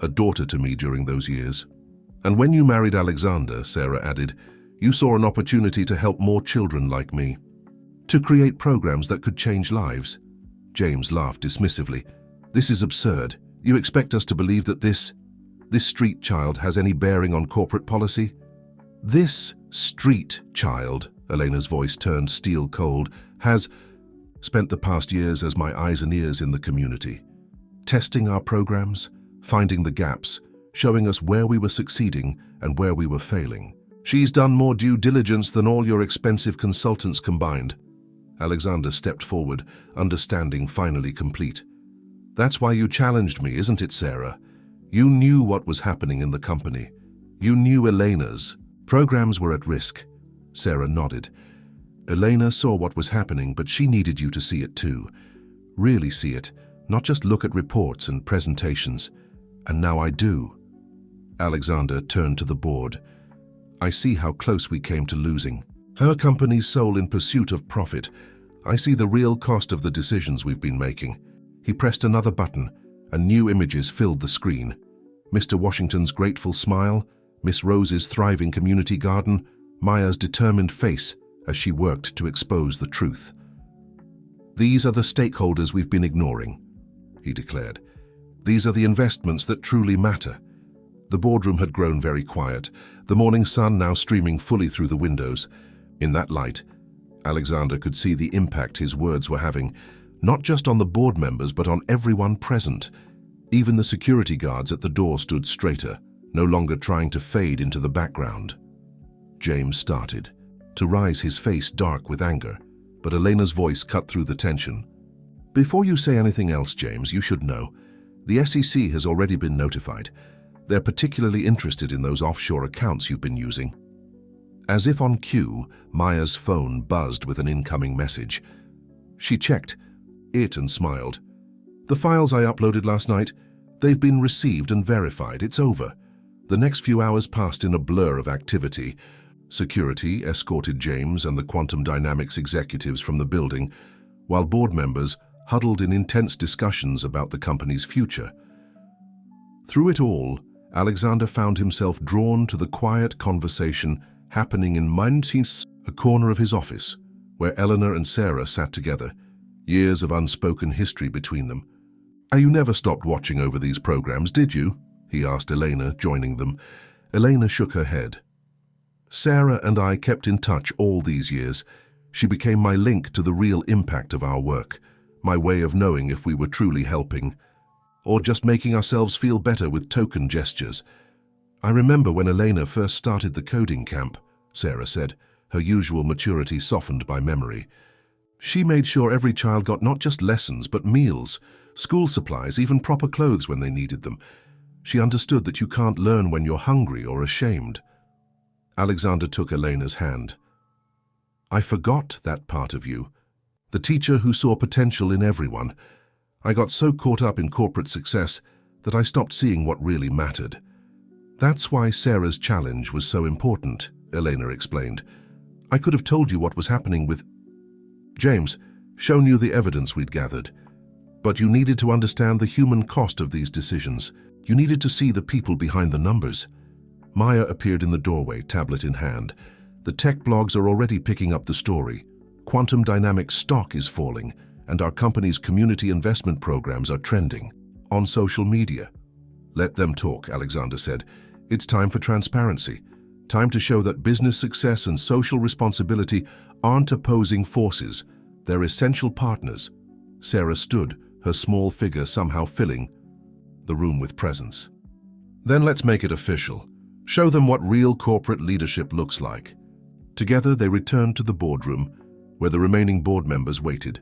a daughter to me during those years. And when you married Alexander," Sarah added, "you saw an opportunity to help more children like me, to create programs that could change lives." James laughed dismissively. "This is absurd. You expect us to believe that this street child has any bearing on corporate policy?" "This street child," Elena's voice turned steel cold, "has spent the past years as my eyes and ears in the community, testing our programs, finding the gaps, showing us where we were succeeding and where we were failing. She's done more due diligence than all your expensive consultants combined." Alexander stepped forward, understanding finally complete. "That's why you challenged me, isn't it, Sarah? You knew what was happening in the company. You knew Elena's programs were at risk." Sarah nodded. "Elena saw what was happening, but she needed you to see it too. Really see it, not just look at reports and presentations. And now I do." Alexander turned to the board. "I see how close we came to losing. Her company's soul in pursuit of profit. I see the real cost of the decisions we've been making." He pressed another button, and new images filled the screen. Mr. Washington's grateful smile, Miss Rose's thriving community garden, Maya's determined face as she worked to expose the truth. "These are the stakeholders we've been ignoring," he declared. "These are the investments that truly matter." The boardroom had grown very quiet, the morning sun now streaming fully through the windows. In that light, Alexander could see the impact his words were having, not just on the board members but on everyone present. Even the security guards at the door stood straighter, no longer trying to fade into the background. James started to rise, his face dark with anger, but Elena's voice cut through the tension. "Before you say anything else, James, you should know. The SEC has already been notified. They're particularly interested in those offshore accounts you've been using." As if on cue, Maya's phone buzzed with an incoming message. She checked it and smiled. "The files I uploaded last night, they've been received and verified. It's over." The next few hours passed in a blur of activity. Security escorted James and the quantum dynamics executives from the building, while board members huddled in intense discussions about the company's future. Through it all, Alexander found himself drawn to the quiet conversation happening in a corner of his office, where Eleanor and Sarah sat together, years of unspoken history between them. "You never stopped watching over these programs, did you?" he asked Elena, joining them. Elena shook her head. "Sarah and I kept in touch all these years. She became my link to the real impact of our work, my way of knowing if we were truly helping, or just making ourselves feel better with token gestures. I remember when Elena first started the coding camp," Sarah said, her usual maturity softened by memory. She made sure every child got not just lessons, but meals, school supplies, even proper clothes when they needed them. She understood that you can't learn when you're hungry or ashamed. Alexander took Elena's hand. I forgot that part of you, the teacher who saw potential in everyone. I got so caught up in corporate success that I stopped seeing what really mattered. That's why Sarah's challenge was so important, Elena explained. I could have told you what was happening with James, shown you the evidence we'd gathered. But you needed to understand the human cost of these decisions. You needed to see the people behind the numbers. Maya appeared in the doorway, tablet in hand. The tech blogs are already picking up the story. Quantum Dynamics stock is falling, and our company's community investment programs are trending on social media. Let them talk, Alexander said. It's time for transparency. Time to show that business success and social responsibility aren't opposing forces. They're essential partners. Sarah stood, her small figure somehow filling the room with presence. Then let's make it official. Show them what real corporate leadership looks like. Together they returned to the boardroom, where the remaining board members waited.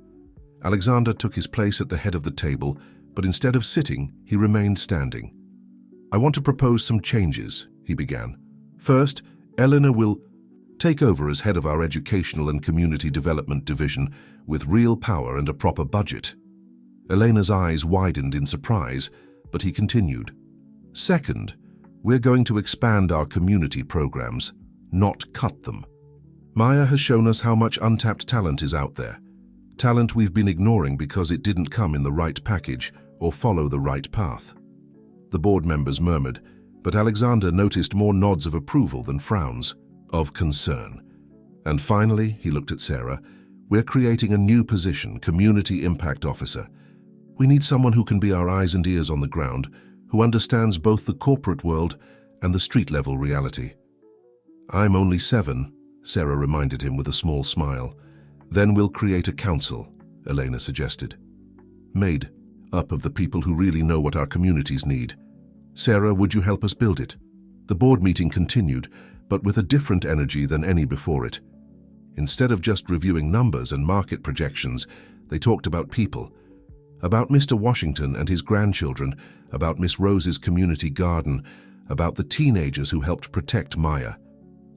Alexander took his place at the head of the table, but instead of sitting, he remained standing. I want to propose some changes, he began. First, Eleanor will take over as head of our Educational and Community Development Division with real power and a proper budget. Elena's eyes widened in surprise, but he continued. Second, we're going to expand our community programs, not cut them. Maya has shown us how much untapped talent is out there. Talent we've been ignoring because it didn't come in the right package or follow the right path. The board members murmured, but Alexander noticed more nods of approval than frowns, of concern. And finally, he looked at Sarah, we're creating a new position, Community Impact Officer. We need someone who can be our eyes and ears on the ground, who understands both the corporate world and the street-level reality. I'm only 7, Sarah reminded him with a small smile. Then we'll create a council, Elena suggested. Made up of the people who really know what our communities need. Sarah, would you help us build it? The board meeting continued, but with a different energy than any before it. Instead of just reviewing numbers and market projections, they talked about people. About Mr. Washington and his grandchildren, about Miss Rose's community garden, about the teenagers who helped protect Maya.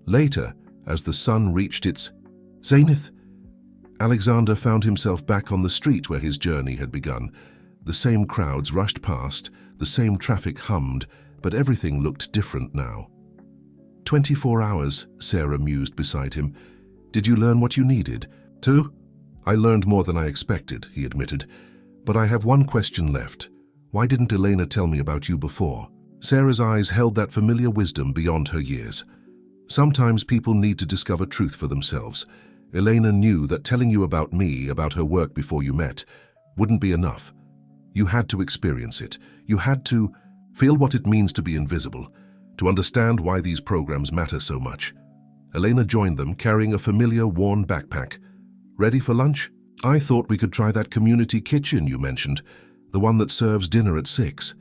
Later, as the sun reached its zenith, Alexander found himself back on the street where his journey had begun. The same crowds rushed past, the same traffic hummed, but everything looked different now. 24 hours, Sarah mused beside him. Did you learn what you needed? 2? I learned more than I expected, he admitted. But I have one question left. Why didn't Elena tell me about you before? Sarah's eyes held that familiar wisdom beyond her years. Sometimes people need to discover truth for themselves. Elena knew that telling you about me, about her work before you met, wouldn't be enough. You had to experience it. You had to feel what it means to be invisible, to understand why these programs matter so much. Elena joined them, carrying a familiar, worn backpack. Ready for lunch? I thought we could try that community kitchen you mentioned, the one that serves dinner at 6.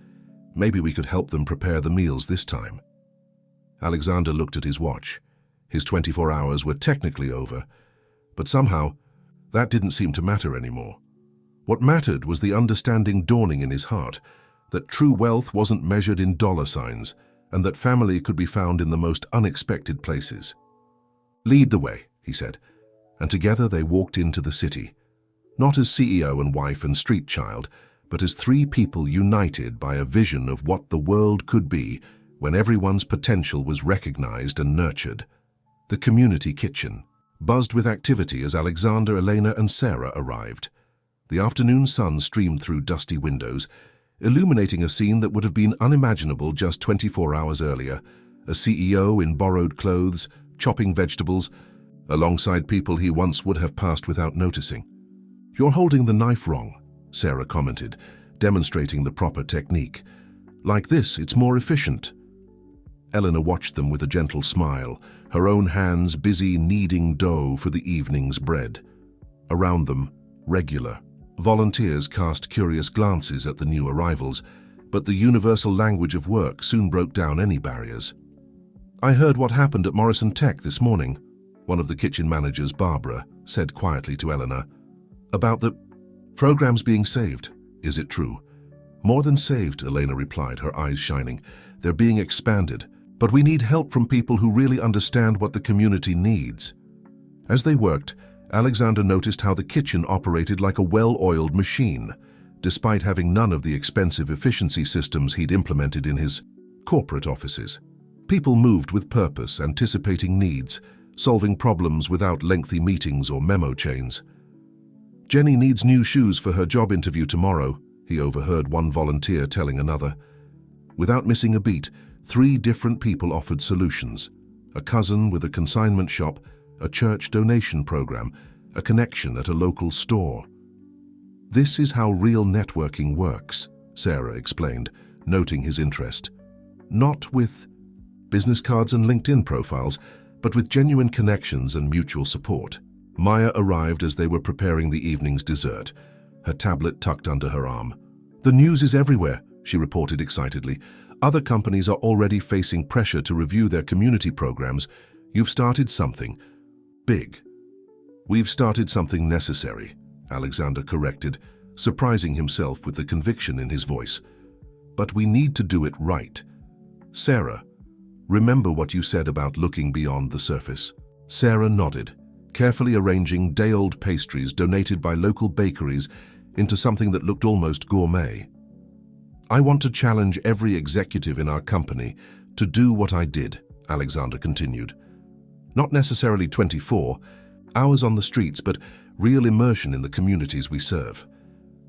Maybe we could help them prepare the meals this time. Alexander looked at his watch. His 24 hours were technically over, but somehow that didn't seem to matter anymore. What mattered was the understanding dawning in his heart, that true wealth wasn't measured in dollar signs, and that family could be found in the most unexpected places. Lead the way, he said, and together they walked into the city, not as CEO and wife and street child, but as 3 people united by a vision of what the world could be when everyone's potential was recognized and nurtured. The community kitchen buzzed with activity as Alexander, Elena, and Sarah arrived. The afternoon sun streamed through dusty windows, illuminating a scene that would have been unimaginable just 24 hours earlier. A CEO in borrowed clothes, chopping vegetables, alongside people he once would have passed without noticing. You're holding the knife wrong, Sarah commented, demonstrating the proper technique. Like this, it's more efficient. Eleanor watched them with a gentle smile, her own hands busy kneading dough for the evening's bread. Around them, regular volunteers cast curious glances at the new arrivals, but the universal language of work soon broke down any barriers. I heard what happened at Morrison Tech this morning. One of the kitchen managers, Barbara, said quietly to Eleanor. About the programs being saved. Is it true? More than saved, Elena replied, her eyes shining. They're being expanded, but we need help from people who really understand what the community needs. As they worked, Alexander noticed how the kitchen operated like a well-oiled machine, despite having none of the expensive efficiency systems he'd implemented in his corporate offices. People moved with purpose, anticipating needs, solving problems without lengthy meetings or memo chains. Jenny needs new shoes for her job interview tomorrow, he overheard one volunteer telling another. Without missing a beat, 3 different people offered solutions. A cousin with a consignment shop, a church donation program, a connection at a local store. This is how real networking works, Sarah explained, noting his interest. Not with business cards and LinkedIn profiles, but with genuine connections and mutual support. Maya arrived as they were preparing the evening's dessert, her tablet tucked under her arm. The news is everywhere, she reported excitedly. Other companies are already facing pressure to review their community programs. You've started something big. We've started something necessary, Alexander corrected, surprising himself with the conviction in his voice. But we need to do it right. Sarah, remember what you said about looking beyond the surface? Sarah nodded, carefully arranging day-old pastries donated by local bakeries into something that looked almost gourmet. I want to challenge every executive in our company to do what I did, Alexander continued. Not necessarily 24 hours on the streets, but real immersion in the communities we serve.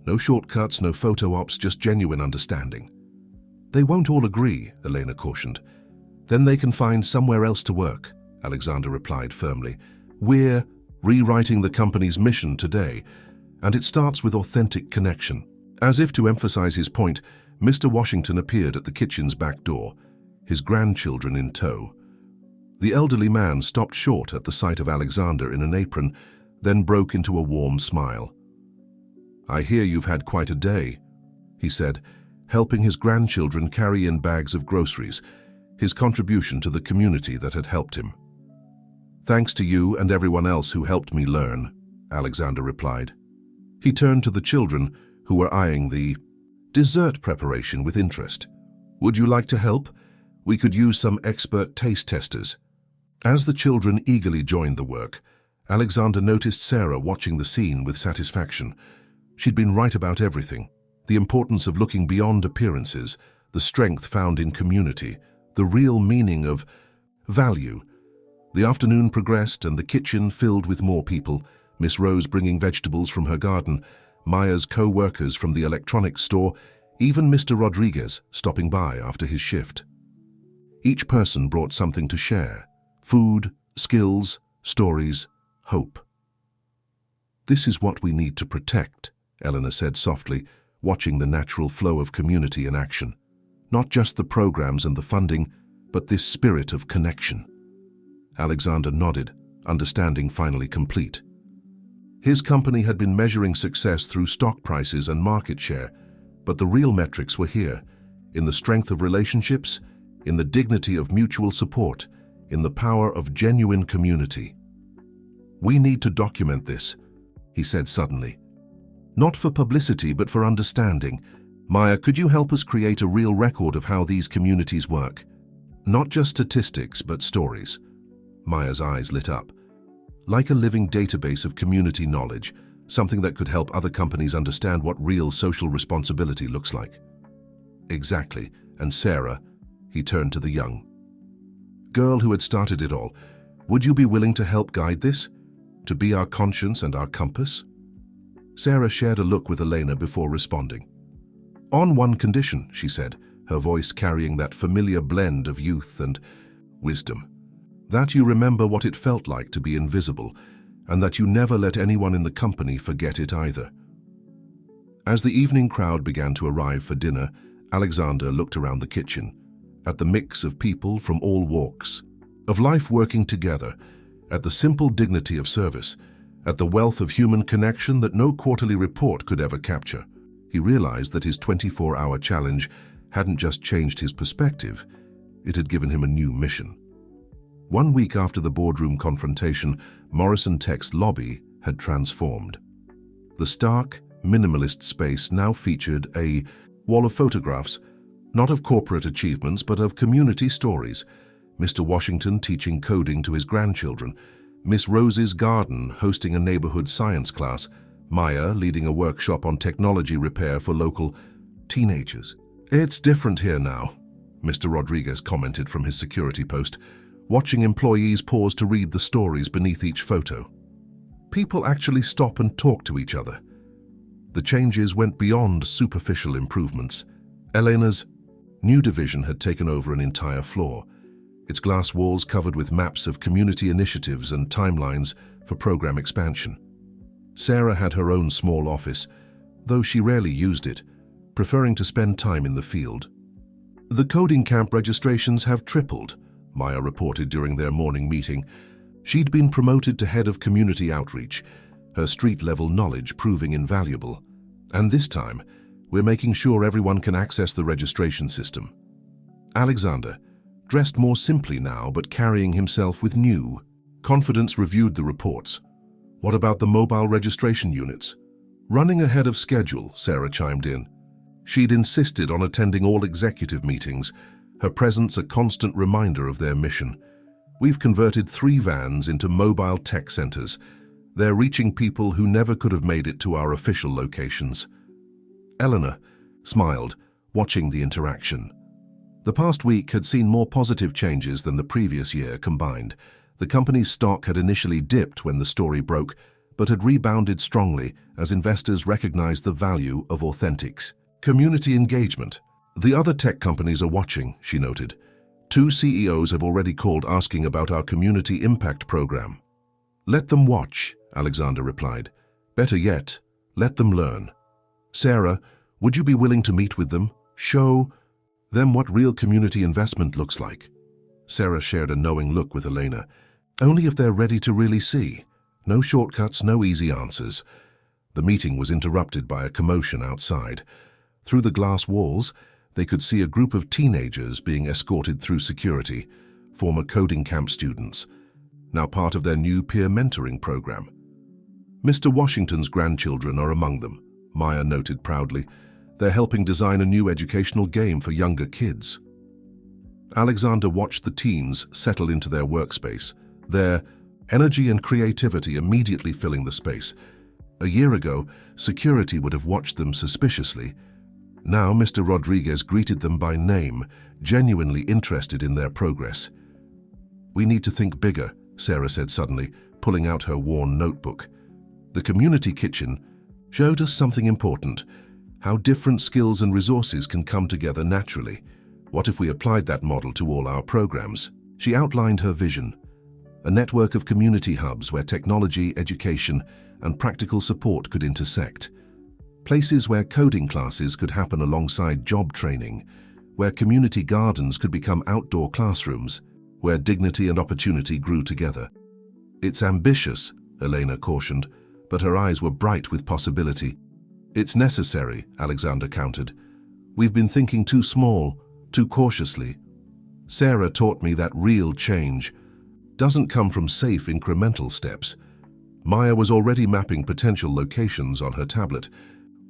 No shortcuts, no photo ops, just genuine understanding. They won't all agree, Elena cautioned. Then they can find somewhere else to work, Alexander replied firmly. We're rewriting the company's mission today, and it starts with authentic connection. As if to emphasize his point, Mr. Washington appeared at the kitchen's back door, his grandchildren in tow. The elderly man stopped short at the sight of Alexander in an apron, then broke into a warm smile. I hear you've had quite a day, he said, helping his grandchildren carry in bags of groceries, his contribution to the community that had helped him. Thanks to you and everyone else who helped me learn, Alexander replied. He turned to the children, who were eyeing the dessert preparation with interest. Would you like to help? We could use some expert taste testers. As the children eagerly joined the work, Alexander noticed Sarah watching the scene with satisfaction. She'd been right about everything. The importance of looking beyond appearances, the strength found in community, the real meaning of value. The afternoon progressed and the kitchen filled with more people, Miss Rose bringing vegetables from her garden, Maya's co-workers from the electronics store, even Mr. Rodriguez stopping by after his shift. Each person brought something to share: food, skills, stories, hope. This is what we need to protect, Eleanor said softly, watching the natural flow of community in action. Not just the programs and the funding, but this spirit of connection. Alexander nodded, understanding finally complete. His company had been measuring success through stock prices and market share, but the real metrics were here, in the strength of relationships, in the dignity of mutual support, in the power of genuine community. We need to document this, he said suddenly. Not for publicity, but for understanding. Maya, could you help us create a real record of how these communities work? Not just statistics, but stories. Maya's eyes lit up. Like a living database of community knowledge, something that could help other companies understand what real social responsibility looks like. Exactly. And Sarah, he turned to the young girl who had started it all, would you be willing to help guide this? To be our conscience and our compass? Sarah shared a look with Elena before responding. On one condition, she said, her voice carrying that familiar blend of youth and wisdom. That you remember what it felt like to be invisible, and that you never let anyone in the company forget it either. As the evening crowd began to arrive for dinner, Alexander looked around the kitchen, at the mix of people from all walks, of life working together, at the simple dignity of service, at the wealth of human connection that no quarterly report could ever capture. He realized that his 24-hour challenge hadn't just changed his perspective, it had given him a new mission. 1 week after the boardroom confrontation, Morrison Tech's lobby had transformed. The stark, minimalist space now featured a wall of photographs, not of corporate achievements but of community stories. Mr. Washington teaching coding to his grandchildren, Miss Rose's garden hosting a neighborhood science class, Maya leading a workshop on technology repair for local teenagers. "It's different here now," Mr. Rodriguez commented from his security post, watching employees pause to read the stories beneath each photo. People actually stop and talk to each other. The changes went beyond superficial improvements. Elena's new division had taken over an entire floor, its glass walls covered with maps of community initiatives and timelines for program expansion. Sarah had her own small office, though she rarely used it, preferring to spend time in the field. "The coding camp registrations have tripled," Maya reported during their morning meeting. She'd been promoted to head of community outreach, her street-level knowledge proving invaluable. "And this time, we're making sure everyone can access the registration system." Alexander, dressed more simply now but carrying himself with new confidence, reviewed the reports. "What about the mobile registration units?" "Running ahead of schedule," Sarah chimed in. She'd insisted on attending all executive meetings, her presence a constant reminder of their mission. "We've converted 3 vans into mobile tech centers. They're reaching people who never could have made it to our official locations." Eleanor smiled, watching the interaction. The past week had seen more positive changes than the previous year combined. The company's stock had initially dipped when the story broke, but had rebounded strongly as investors recognized the value of authentics. "Community engagement. The other tech companies are watching," she noted. "2 CEOs have already called asking about our community impact program." "Let them watch," Alexander replied. "Better yet, let them learn." "Sarah, would you be willing to meet with them? Show them what real community investment looks like?" Sarah shared a knowing look with Elena. "Only if they're ready to really see. No shortcuts, no easy answers." The meeting was interrupted by a commotion outside. Through the glass walls, they could see a group of teenagers being escorted through security, former coding camp students, now part of their new peer mentoring program. "Mr. Washington's grandchildren are among them," Maya noted proudly. "They're helping design a new educational game for younger kids." Alexander watched the teens settle into their workspace, their energy and creativity immediately filling the space. A year ago, security would have watched them suspiciously. Now Mr. Rodriguez greeted them by name, genuinely interested in their progress. "We need to think bigger," Sarah said suddenly, pulling out her worn notebook. "The community kitchen showed us something important, how different skills and resources can come together naturally. What if we applied that model to all our programs?" She outlined her vision, a network of community hubs where technology, education, and practical support could intersect. Places where coding classes could happen alongside job training, where community gardens could become outdoor classrooms, where dignity and opportunity grew together. "It's ambitious," Elena cautioned, but her eyes were bright with possibility. "It's necessary," Alexander countered. "We've been thinking too small, too cautiously. Sarah taught me that real change doesn't come from safe incremental steps." Maya was already mapping potential locations on her tablet.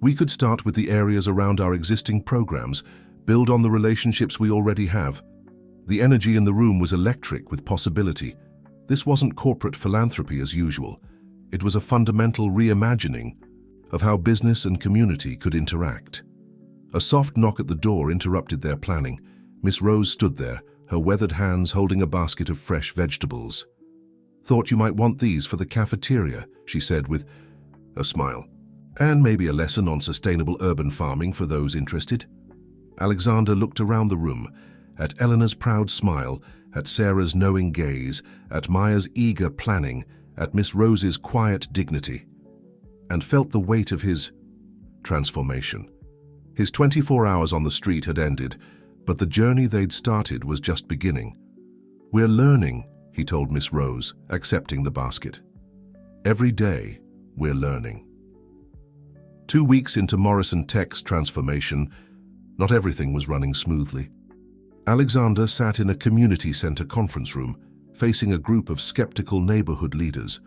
"We could start with the areas around our existing programs, build on the relationships we already have." The energy in the room was electric with possibility. This wasn't corporate philanthropy as usual. It was a fundamental reimagining of how business and community could interact. A soft knock at the door interrupted their planning. Miss Rose stood there, her weathered hands holding a basket of fresh vegetables. "Thought you might want these for the cafeteria," she said with a smile. "And maybe a lesson on sustainable urban farming for those interested." Alexander looked around the room, at Eleanor's proud smile, at Sarah's knowing gaze, at Maya's eager planning, at Miss Rose's quiet dignity, and felt the weight of his transformation. His 24 hours on the street had ended, but the journey they'd started was just beginning. "We're learning," he told Miss Rose, accepting the basket. "Every day, we're learning." 2 weeks into Morrison Tech's transformation, not everything was running smoothly. Alexander sat in a community center conference room, facing a group of skeptical neighborhood leaders.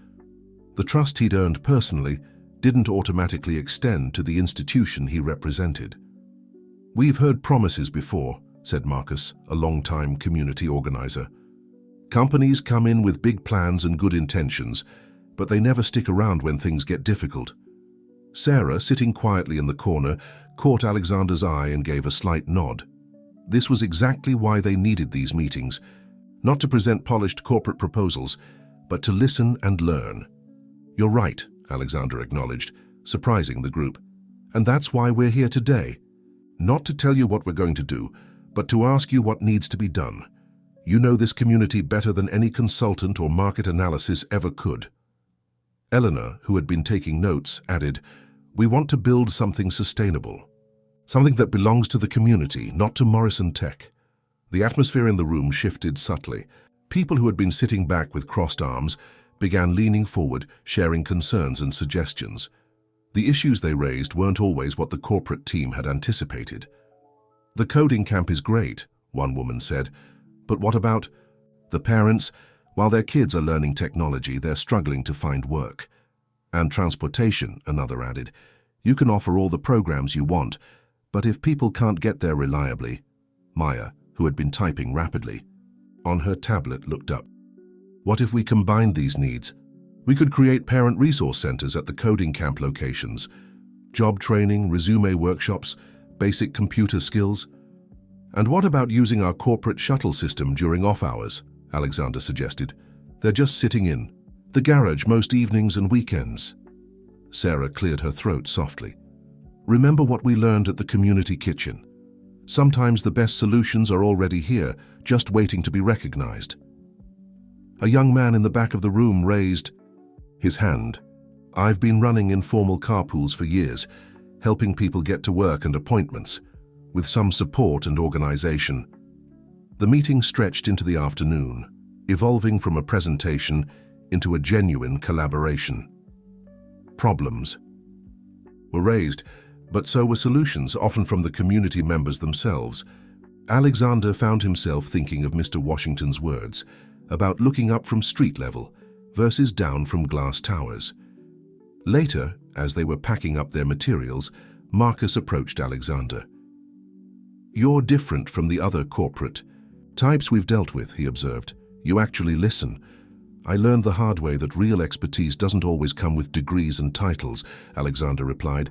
The trust he'd earned personally didn't automatically extend to the institution he represented. "We've heard promises before," said Marcus, a long-time community organizer. "Companies come in with big plans and good intentions, but they never stick around when things get difficult." Sarah, sitting quietly in the corner, caught Alexander's eye and gave a slight nod. This was exactly why they needed these meetings, not to present polished corporate proposals, but to listen and learn. "You're right," Alexander acknowledged, surprising the group. "And that's why we're here today. Not to tell you what we're going to do, but to ask you what needs to be done. You know this community better than any consultant or market analysis ever could." Eleanor, who had been taking notes, added, "We want to build something sustainable. Something that belongs to the community, not to Morrison Tech." The atmosphere in the room shifted subtly. People who had been sitting back with crossed arms began leaning forward, sharing concerns and suggestions. The issues they raised weren't always what the corporate team had anticipated. "The coding camp is great," one woman said, "but what about the parents? While their kids are learning technology, they're struggling to find work. And transportation," another added. "You can offer all the programs you want, but if people can't get there reliably." Maya, who had been typing rapidly on her tablet, looked up. "What if we combined these needs? We could create parent resource centers at the coding camp locations, job training, resume workshops, basic computer skills. And what about using our corporate shuttle system during off hours?" Alexander suggested. "They're just sitting in the garage most evenings and weekends." Sarah cleared her throat softly. "Remember what we learned at the community kitchen. Sometimes the best solutions are already here, just waiting to be recognized." A young man in the back of the room raised his hand. "I've been running informal carpools for years, helping people get to work and appointments, with some support and organization." The meeting stretched into the afternoon, evolving from a presentation into a genuine collaboration. Problems were raised, but so were solutions, often from the community members themselves. Alexander found himself thinking of Mr. Washington's words about looking up from street level versus down from glass towers. Later, as they were packing up their materials, Marcus approached Alexander. "You're different from the other corporate types we've dealt with," he observed. "You actually listen." "I learned the hard way that real expertise doesn't always come with degrees and titles," Alexander replied.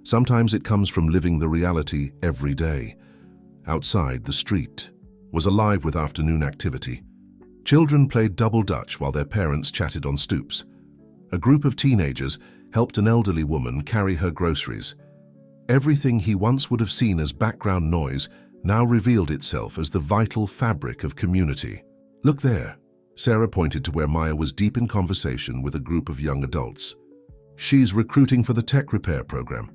"Sometimes it comes from living the reality every day." Outside, the street was alive with afternoon activity. Children played double dutch while their parents chatted on stoops. A group of teenagers helped an elderly woman carry her groceries. Everything he once would have seen as background noise now revealed itself as the vital fabric of community. "Look there." Sarah pointed to where Maya was deep in conversation with a group of young adults. "She's recruiting for the tech repair program.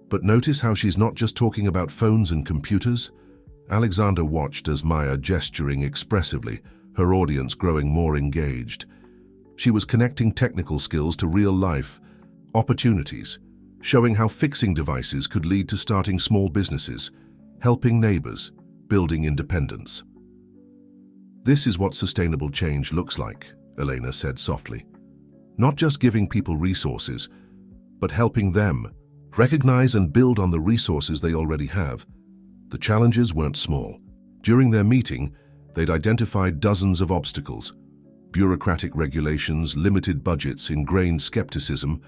But notice how she's not just talking about phones and computers?" Alexander watched as Maya gesturing expressively, her audience growing more engaged. She was connecting technical skills to real-life opportunities, showing how fixing devices could lead to starting small businesses, helping neighbors, building independence. "This is what sustainable change looks like," Elena said softly. "Not just giving people resources, but helping them recognize and build on the resources they already have." The challenges weren't small. During their meeting, they'd identified dozens of obstacles: bureaucratic regulations, limited budgets, ingrained skepticism.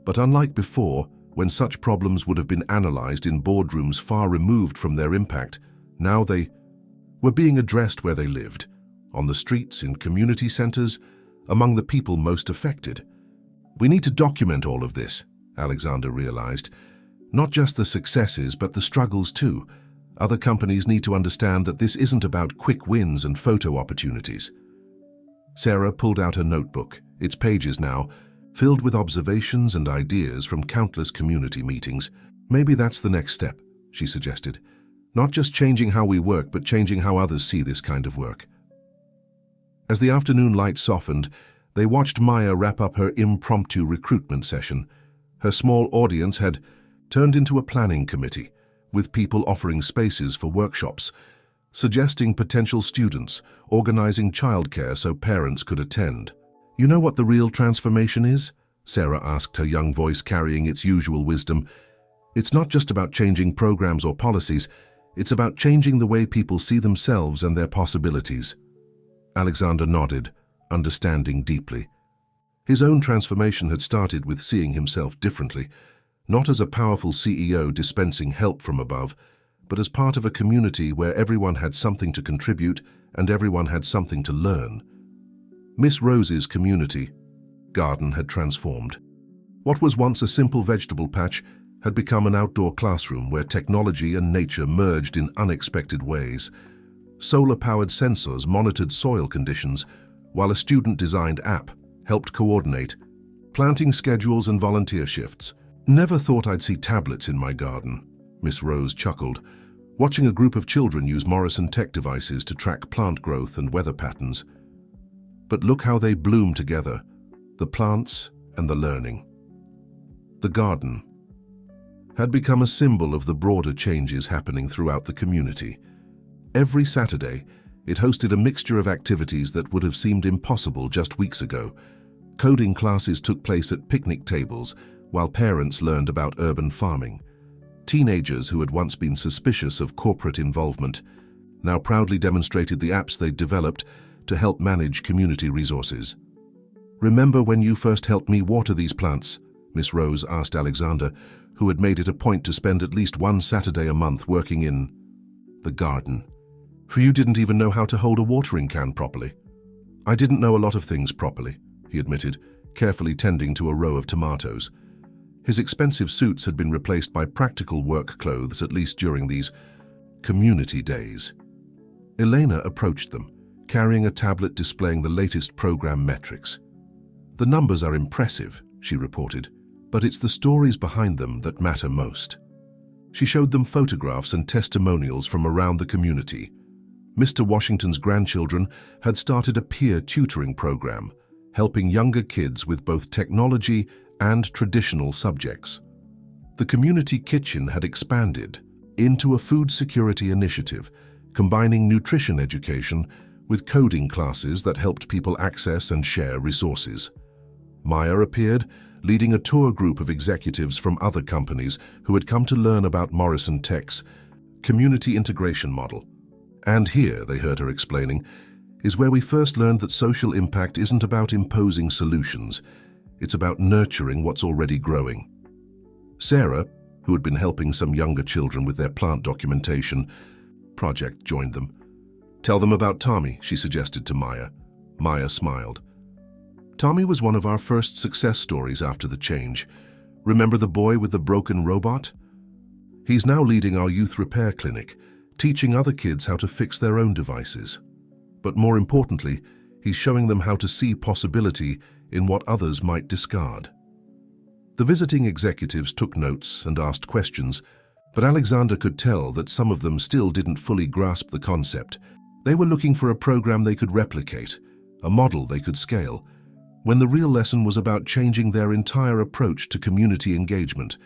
But unlike before, when such problems would have been analyzed in boardrooms far removed from their impact, now they were being addressed where they lived, on the streets, in community centers, among the people most affected. "We need to document all of this," Alexander realized. "Not just the successes, but the struggles too. Other companies need to understand that this isn't about quick wins and photo opportunities." Sarah pulled out her notebook, its pages now filled with observations and ideas from countless community meetings. "Maybe that's the next step," she suggested. "Not just changing how we work, but changing how others see this kind of work." As the afternoon light softened, they watched Maya wrap up her impromptu recruitment session. Her small audience had turned into a planning committee, with people offering spaces for workshops, suggesting potential students, organizing childcare so parents could attend. "You know what the real transformation is?" Sarah asked, her young voice carrying its usual wisdom. "It's not just about changing programs or policies, it's about changing the way people see themselves and their possibilities." Alexander nodded, understanding deeply. His own transformation had started with seeing himself differently, not as a powerful CEO dispensing help from above, but as part of a community where everyone had something to contribute and everyone had something to learn. Miss Rose's community garden had transformed. What was once a simple vegetable patch had become an outdoor classroom where technology and nature merged in unexpected ways. Solar-powered sensors monitored soil conditions, while a student-designed app helped coordinate planting schedules and volunteer shifts. "Never thought I'd see tablets in my garden," Miss Rose chuckled, watching a group of children use Morrison tech devices to track plant growth and weather patterns. But look how they bloom together, the plants and the learning. The garden had become a symbol of the broader changes happening throughout the community. Every Saturday, it hosted a mixture of activities that would have seemed impossible just weeks ago. Coding classes took place at picnic tables, while parents learned about urban farming. Teenagers who had once been suspicious of corporate involvement now proudly demonstrated the apps they'd developed to help manage community resources. "Remember when you first helped me water these plants?" Miss Rose asked Alexander, who had made it a point to spend at least one Saturday a month working in the garden. "For you didn't even know how to hold a watering can properly." "I didn't know a lot of things properly," he admitted, carefully tending to a row of tomatoes. His expensive suits had been replaced by practical work clothes, at least during these community days. Elena approached them, carrying a tablet displaying the latest program metrics. "The numbers are impressive," she reported, "but it's the stories behind them that matter most." She showed them photographs and testimonials from around the community. Mr. Washington's grandchildren had started a peer tutoring program, helping younger kids with both technology and traditional subjects. The community kitchen had expanded into a food security initiative, combining nutrition education with coding classes that helped people access and share resources. Maya appeared, leading a tour group of executives from other companies who had come to learn about Morrison Tech's community integration model. "And here," they heard her explaining, "is where we first learned that social impact isn't about imposing solutions. It's about nurturing what's already growing." Sarah, who had been helping some younger children with their plant documentation project, joined them. "Tell them about Tommy," she suggested to Maya. Maya smiled. "Tommy was one of our first success stories after the change. Remember the boy with the broken robot? He's now leading our youth repair clinic, teaching other kids how to fix their own devices. But more importantly, he's showing them how to see possibility in what others might discard." The visiting executives took notes and asked questions, but Alexander could tell that some of them still didn't fully grasp the concept. They were looking for a program they could replicate, a model they could scale, when the real lesson was about changing their entire approach to community engagement.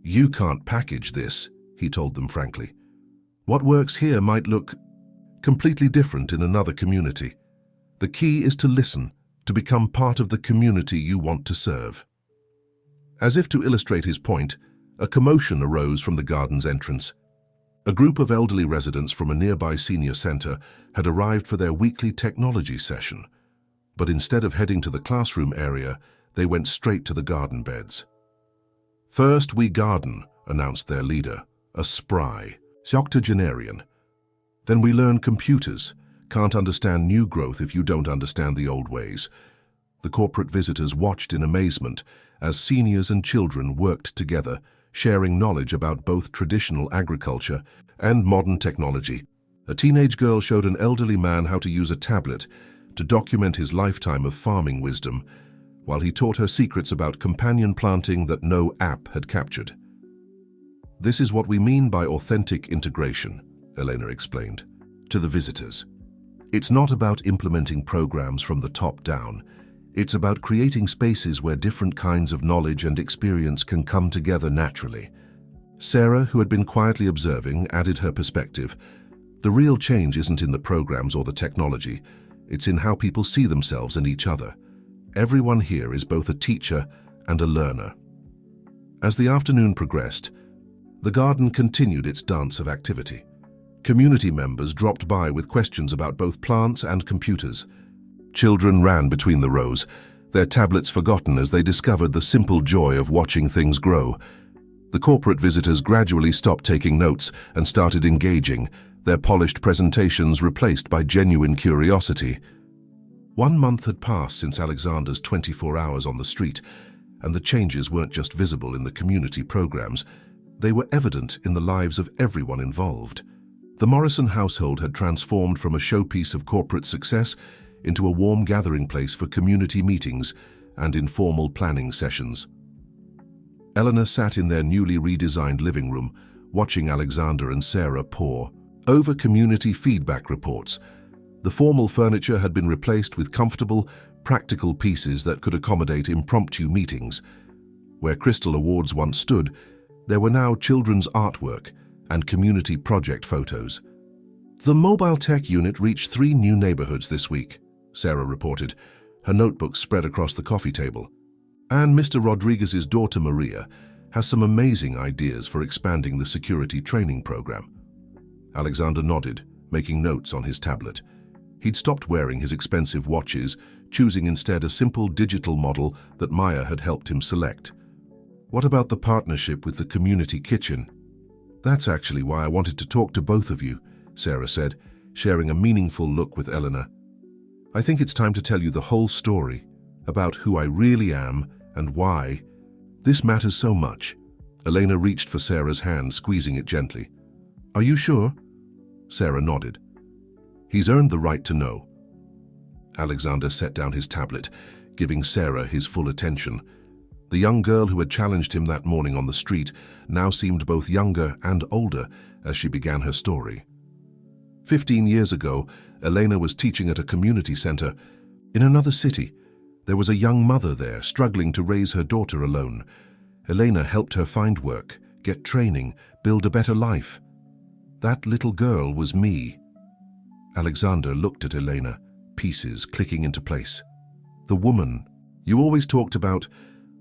"You can't package this," he told them frankly. "What works here might look completely different in another community. The key is to listen, to become part of the community you want to serve." As if to illustrate his point, a commotion arose from the garden's entrance. A group of elderly residents from a nearby senior center had arrived for their weekly technology session, but instead of heading to the classroom area, they went straight to the garden beds. "First we garden," announced their leader, a spry octogenarian. "Then we learn computers. Can't understand new growth if you don't understand the old ways." The corporate visitors watched in amazement as seniors and children worked together, sharing knowledge about both traditional agriculture and modern technology. A teenage girl showed an elderly man how to use a tablet to document his lifetime of farming wisdom, while he taught her secrets about companion planting that no app had captured. "This is what we mean by authentic integration," Elena explained to the visitors. "It's not about implementing programs from the top down. It's about creating spaces where different kinds of knowledge and experience can come together naturally." Sarah, who had been quietly observing, added her perspective. The real change isn't in the programs or the technology, it's in how people see themselves and each other. Everyone here is both a teacher and a learner. As the afternoon progressed, the garden continued its dance of activity. Community members dropped by with questions about both plants and computers. Children ran between the rows, their tablets forgotten as they discovered the simple joy of watching things grow. The corporate visitors gradually stopped taking notes and started engaging, their polished presentations replaced by genuine curiosity. 1 month had passed since Alexander's 24 hours on the street, and the changes weren't just visible in the community programs, they were evident in the lives of everyone involved. The Morrison household had transformed from a showpiece of corporate success into a warm gathering place for community meetings and informal planning sessions. Eleanor sat in their newly redesigned living room, watching Alexander and Sarah pore over community feedback reports. The formal furniture had been replaced with comfortable, practical pieces that could accommodate impromptu meetings. Where Crystal Awards once stood, there were now children's artwork and community project photos. The mobile tech unit reached 3 new neighborhoods this week, Sarah reported, her notebook spread across the coffee table. And Mr. Rodriguez's daughter Maria has some amazing ideas for expanding the security training program. Alexander nodded, making notes on his tablet. He'd stopped wearing his expensive watches, choosing instead a simple digital model that Maya had helped him select. What about the partnership with the community kitchen? That's actually why I wanted to talk to both of you, Sarah said, sharing a meaningful look with Eleanor. I think it's time to tell you the whole story, about who I really am and why. This matters so much. Elena reached for Sarah's hand, squeezing it gently. Are you sure? Sarah nodded. He's earned the right to know. Alexander set down his tablet, giving Sarah his full attention. The young girl who had challenged him that morning on the street now seemed both younger and older as she began her story. 15 years ago, Elena was teaching at a community center. In another city, there was a young mother there struggling to raise her daughter alone. Elena helped her find work, get training, build a better life. That little girl was me. Alexander looked at Elena, pieces clicking into place. The woman you always talked about,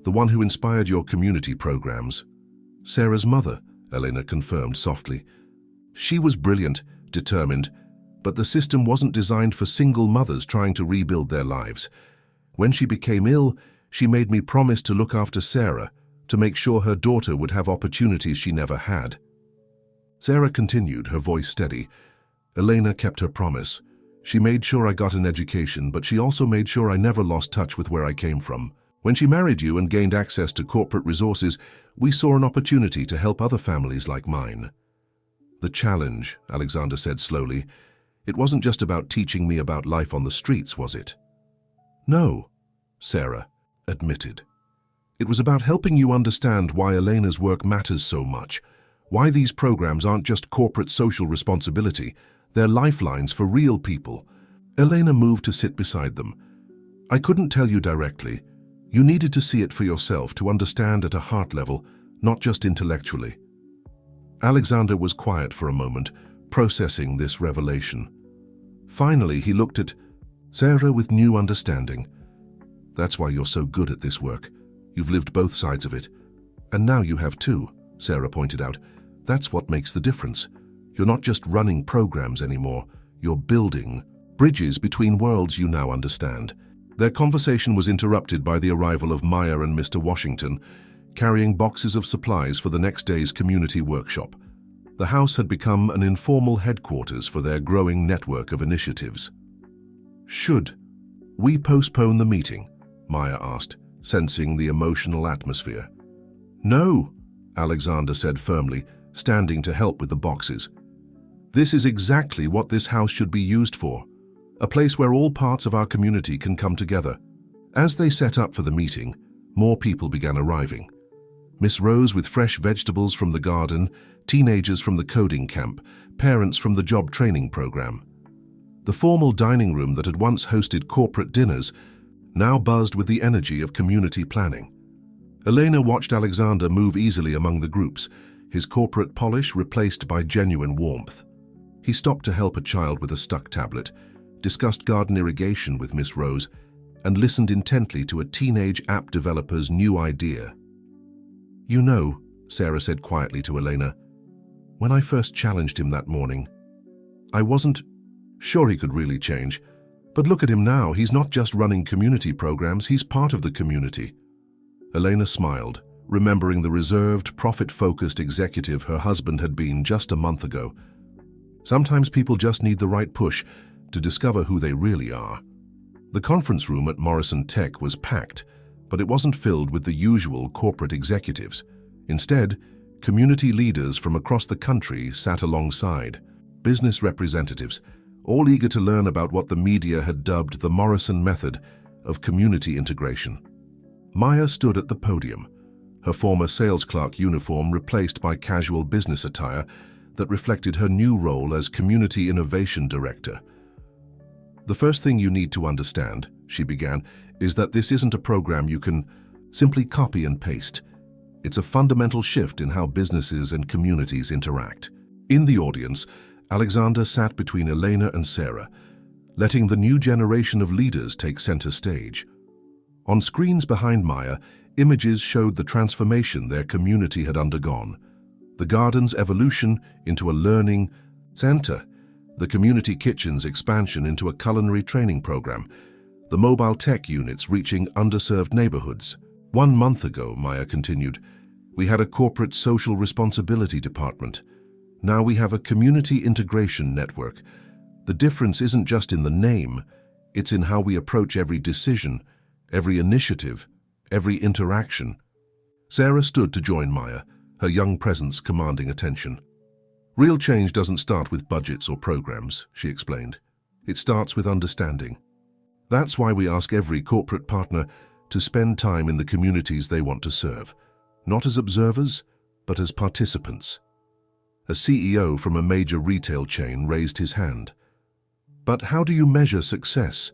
the one who inspired your community programs. Sarah's mother, Elena confirmed softly. She was brilliant, determined, but the system wasn't designed for single mothers trying to rebuild their lives. When she became ill, she made me promise to look after Sarah, to make sure her daughter would have opportunities she never had. Sarah continued, her voice steady. Elena kept her promise. She made sure I got an education, but she also made sure I never lost touch with where I came from. When she married you and gained access to corporate resources, we saw an opportunity to help other families like mine. The challenge, Alexander said slowly, it wasn't just about teaching me about life on the streets, was it? No, Sarah admitted. It was about helping you understand why Elena's work matters so much, why these programs aren't just corporate social responsibility, they're lifelines for real people. Elena moved to sit beside them. I couldn't tell you directly. You needed to see it for yourself to understand at a heart level, not just intellectually. Alexander was quiet for a moment, processing this revelation. Finally, he looked at Sarah with new understanding. That's why you're so good at this work. You've lived both sides of it. And now you have too, Sarah pointed out. That's what makes the difference. You're not just running programs anymore. You're building bridges between worlds you now understand. Their conversation was interrupted by the arrival of Maya and Mr. Washington, carrying boxes of supplies for the next day's community workshop. The house had become an informal headquarters for their growing network of initiatives. Should we postpone the meeting? Maya asked, sensing the emotional atmosphere. No, Alexander said firmly, standing to help with the boxes. This is exactly what this house should be used for, a place where all parts of our community can come together. As they set up for the meeting, more people began arriving. Miss Rose with fresh vegetables from the garden, teenagers from the coding camp, parents from the job training program. The formal dining room that had once hosted corporate dinners now buzzed with the energy of community planning. Elena watched Alexander move easily among the groups, his corporate polish replaced by genuine warmth. He stopped to help a child with a stuck tablet, discussed garden irrigation with Miss Rose, and listened intently to a teenage app developer's new idea. "You know," Sarah said quietly to Elena, "when I first challenged him that morning, I wasn't sure he could really change. But look at him now. He's not just running community programs, he's part of the community." Elena smiled, remembering the reserved, profit-focused executive her husband had been just a month ago. Sometimes people just need the right push to discover who they really are. The conference room at Morrison Tech was packed, but it wasn't filled with the usual corporate executives. Instead, community leaders from across the country sat alongside, business representatives, all eager to learn about what the media had dubbed the Morrison method of community integration. Maya stood at the podium, her former sales clerk uniform replaced by casual business attire that reflected her new role as Community Innovation Director. "The first thing you need to understand," she began, "is that this isn't a program you can simply copy and paste. It's a fundamental shift in how businesses and communities interact." In the audience, Alexander sat between Elena and Sarah, letting the new generation of leaders take center stage. On screens behind Maya, images showed the transformation their community had undergone. The garden's evolution into a learning center, the community kitchen's expansion into a culinary training program, the mobile tech units reaching underserved neighborhoods. "1 month ago," Maya continued, "we had a corporate social responsibility department. Now we have a community integration network. The difference isn't just in the name, it's in how we approach every decision, every initiative, every interaction." Sarah stood to join Maya, her young presence commanding attention. "Real change doesn't start with budgets or programs," she explained. "It starts with understanding. That's why we ask every corporate partner to spend time in the communities they want to serve, not as observers, but as participants." A CEO from a major retail chain raised his hand. "But how do you measure success?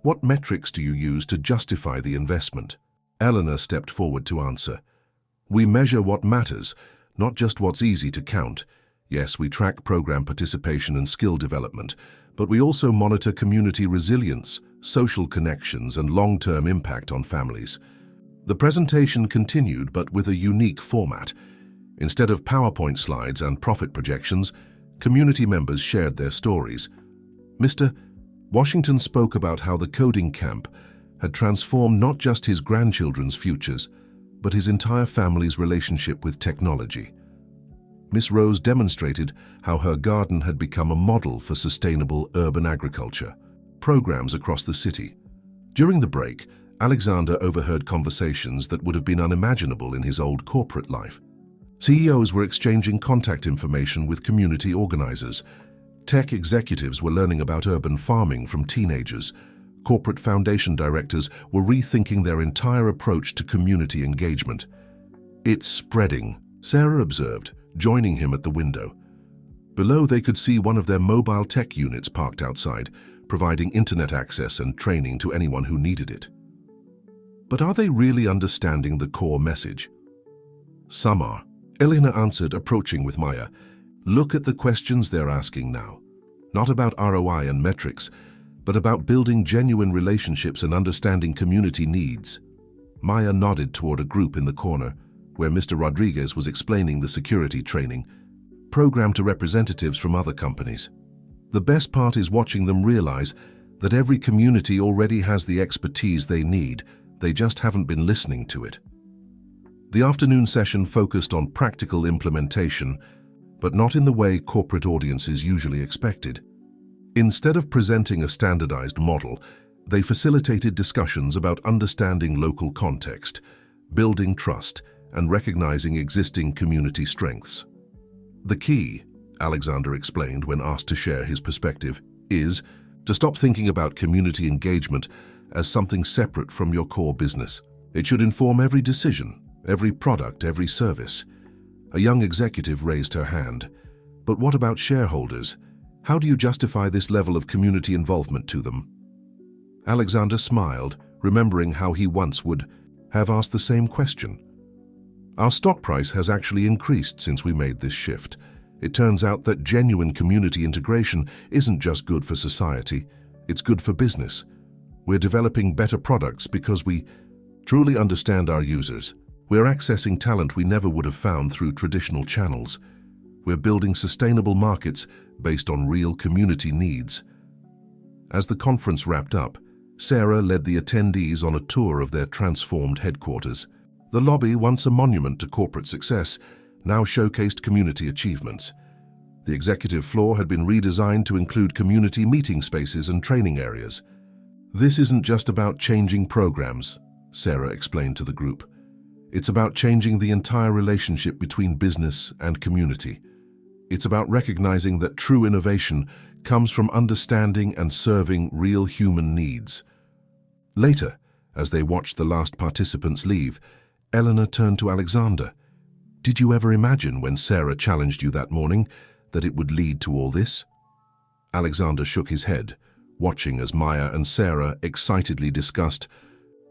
What metrics do you use to justify the investment?" Eleanor stepped forward to answer. "We measure what matters, not just what's easy to count. Yes, we track program participation and skill development, but we also monitor community resilience, social connections, and long-term impact on families." The presentation continued, but with a unique format. Instead of PowerPoint slides and profit projections, community members shared their stories. Mr. Washington spoke about how the coding camp had transformed not just his grandchildren's futures, but his entire family's relationship with technology. Miss Rose demonstrated how her garden had become a model for sustainable urban agriculture, programs across the city. During the break, Alexander overheard conversations that would have been unimaginable in his old corporate life. CEOs were exchanging contact information with community organizers. Tech executives were learning about urban farming from teenagers. Corporate foundation directors were rethinking their entire approach to community engagement. "It's spreading," Sarah observed, joining him at the window. Below, they could see one of their mobile tech units parked outside, providing internet access and training to anyone who needed it. But are they really understanding the core message? Some are. Elena answered, approaching with Maya. "Look at the questions they're asking now. Not about ROI and metrics, but about building genuine relationships and understanding community needs." Maya nodded toward a group in the corner, where Mr. Rodriguez was explaining the security training, program to representatives from other companies. The best part is watching them realize that every community already has the expertise they need, they just haven't been listening to it. The afternoon session focused on practical implementation, but not in the way corporate audiences usually expected. Instead of presenting a standardized model, they facilitated discussions about understanding local context, building trust, and recognizing existing community strengths. "The key," Alexander explained when asked to share his perspective, "is to stop thinking about community engagement as something separate from your core business. It should inform every decision, every product, every service." A young executive raised her hand. "But what about shareholders? How do you justify this level of community involvement to them?" Alexander smiled, remembering how he once would have asked the same question. "Our stock price has actually increased since we made this shift. It turns out that genuine community integration isn't just good for society, it's good for business. We're developing better products because we truly understand our users. We're accessing talent we never would have found through traditional channels. We're building sustainable markets based on real community needs. As the conference wrapped up, Sarah led the attendees on a tour of their transformed headquarters. The lobby, once a monument to corporate success, now showcased community achievements. The executive floor had been redesigned to include community meeting spaces and training areas. "This isn't just about changing programs," Sarah explained to the group. "It's about changing the entire relationship between business and community. It's about recognizing that true innovation comes from understanding and serving real human needs." Later, as they watched the last participants leave, Eleanor turned to Alexander. "Did you ever imagine when Sarah challenged you that morning that it would lead to all this?" Alexander shook his head, watching as Maya and Sarah excitedly discussed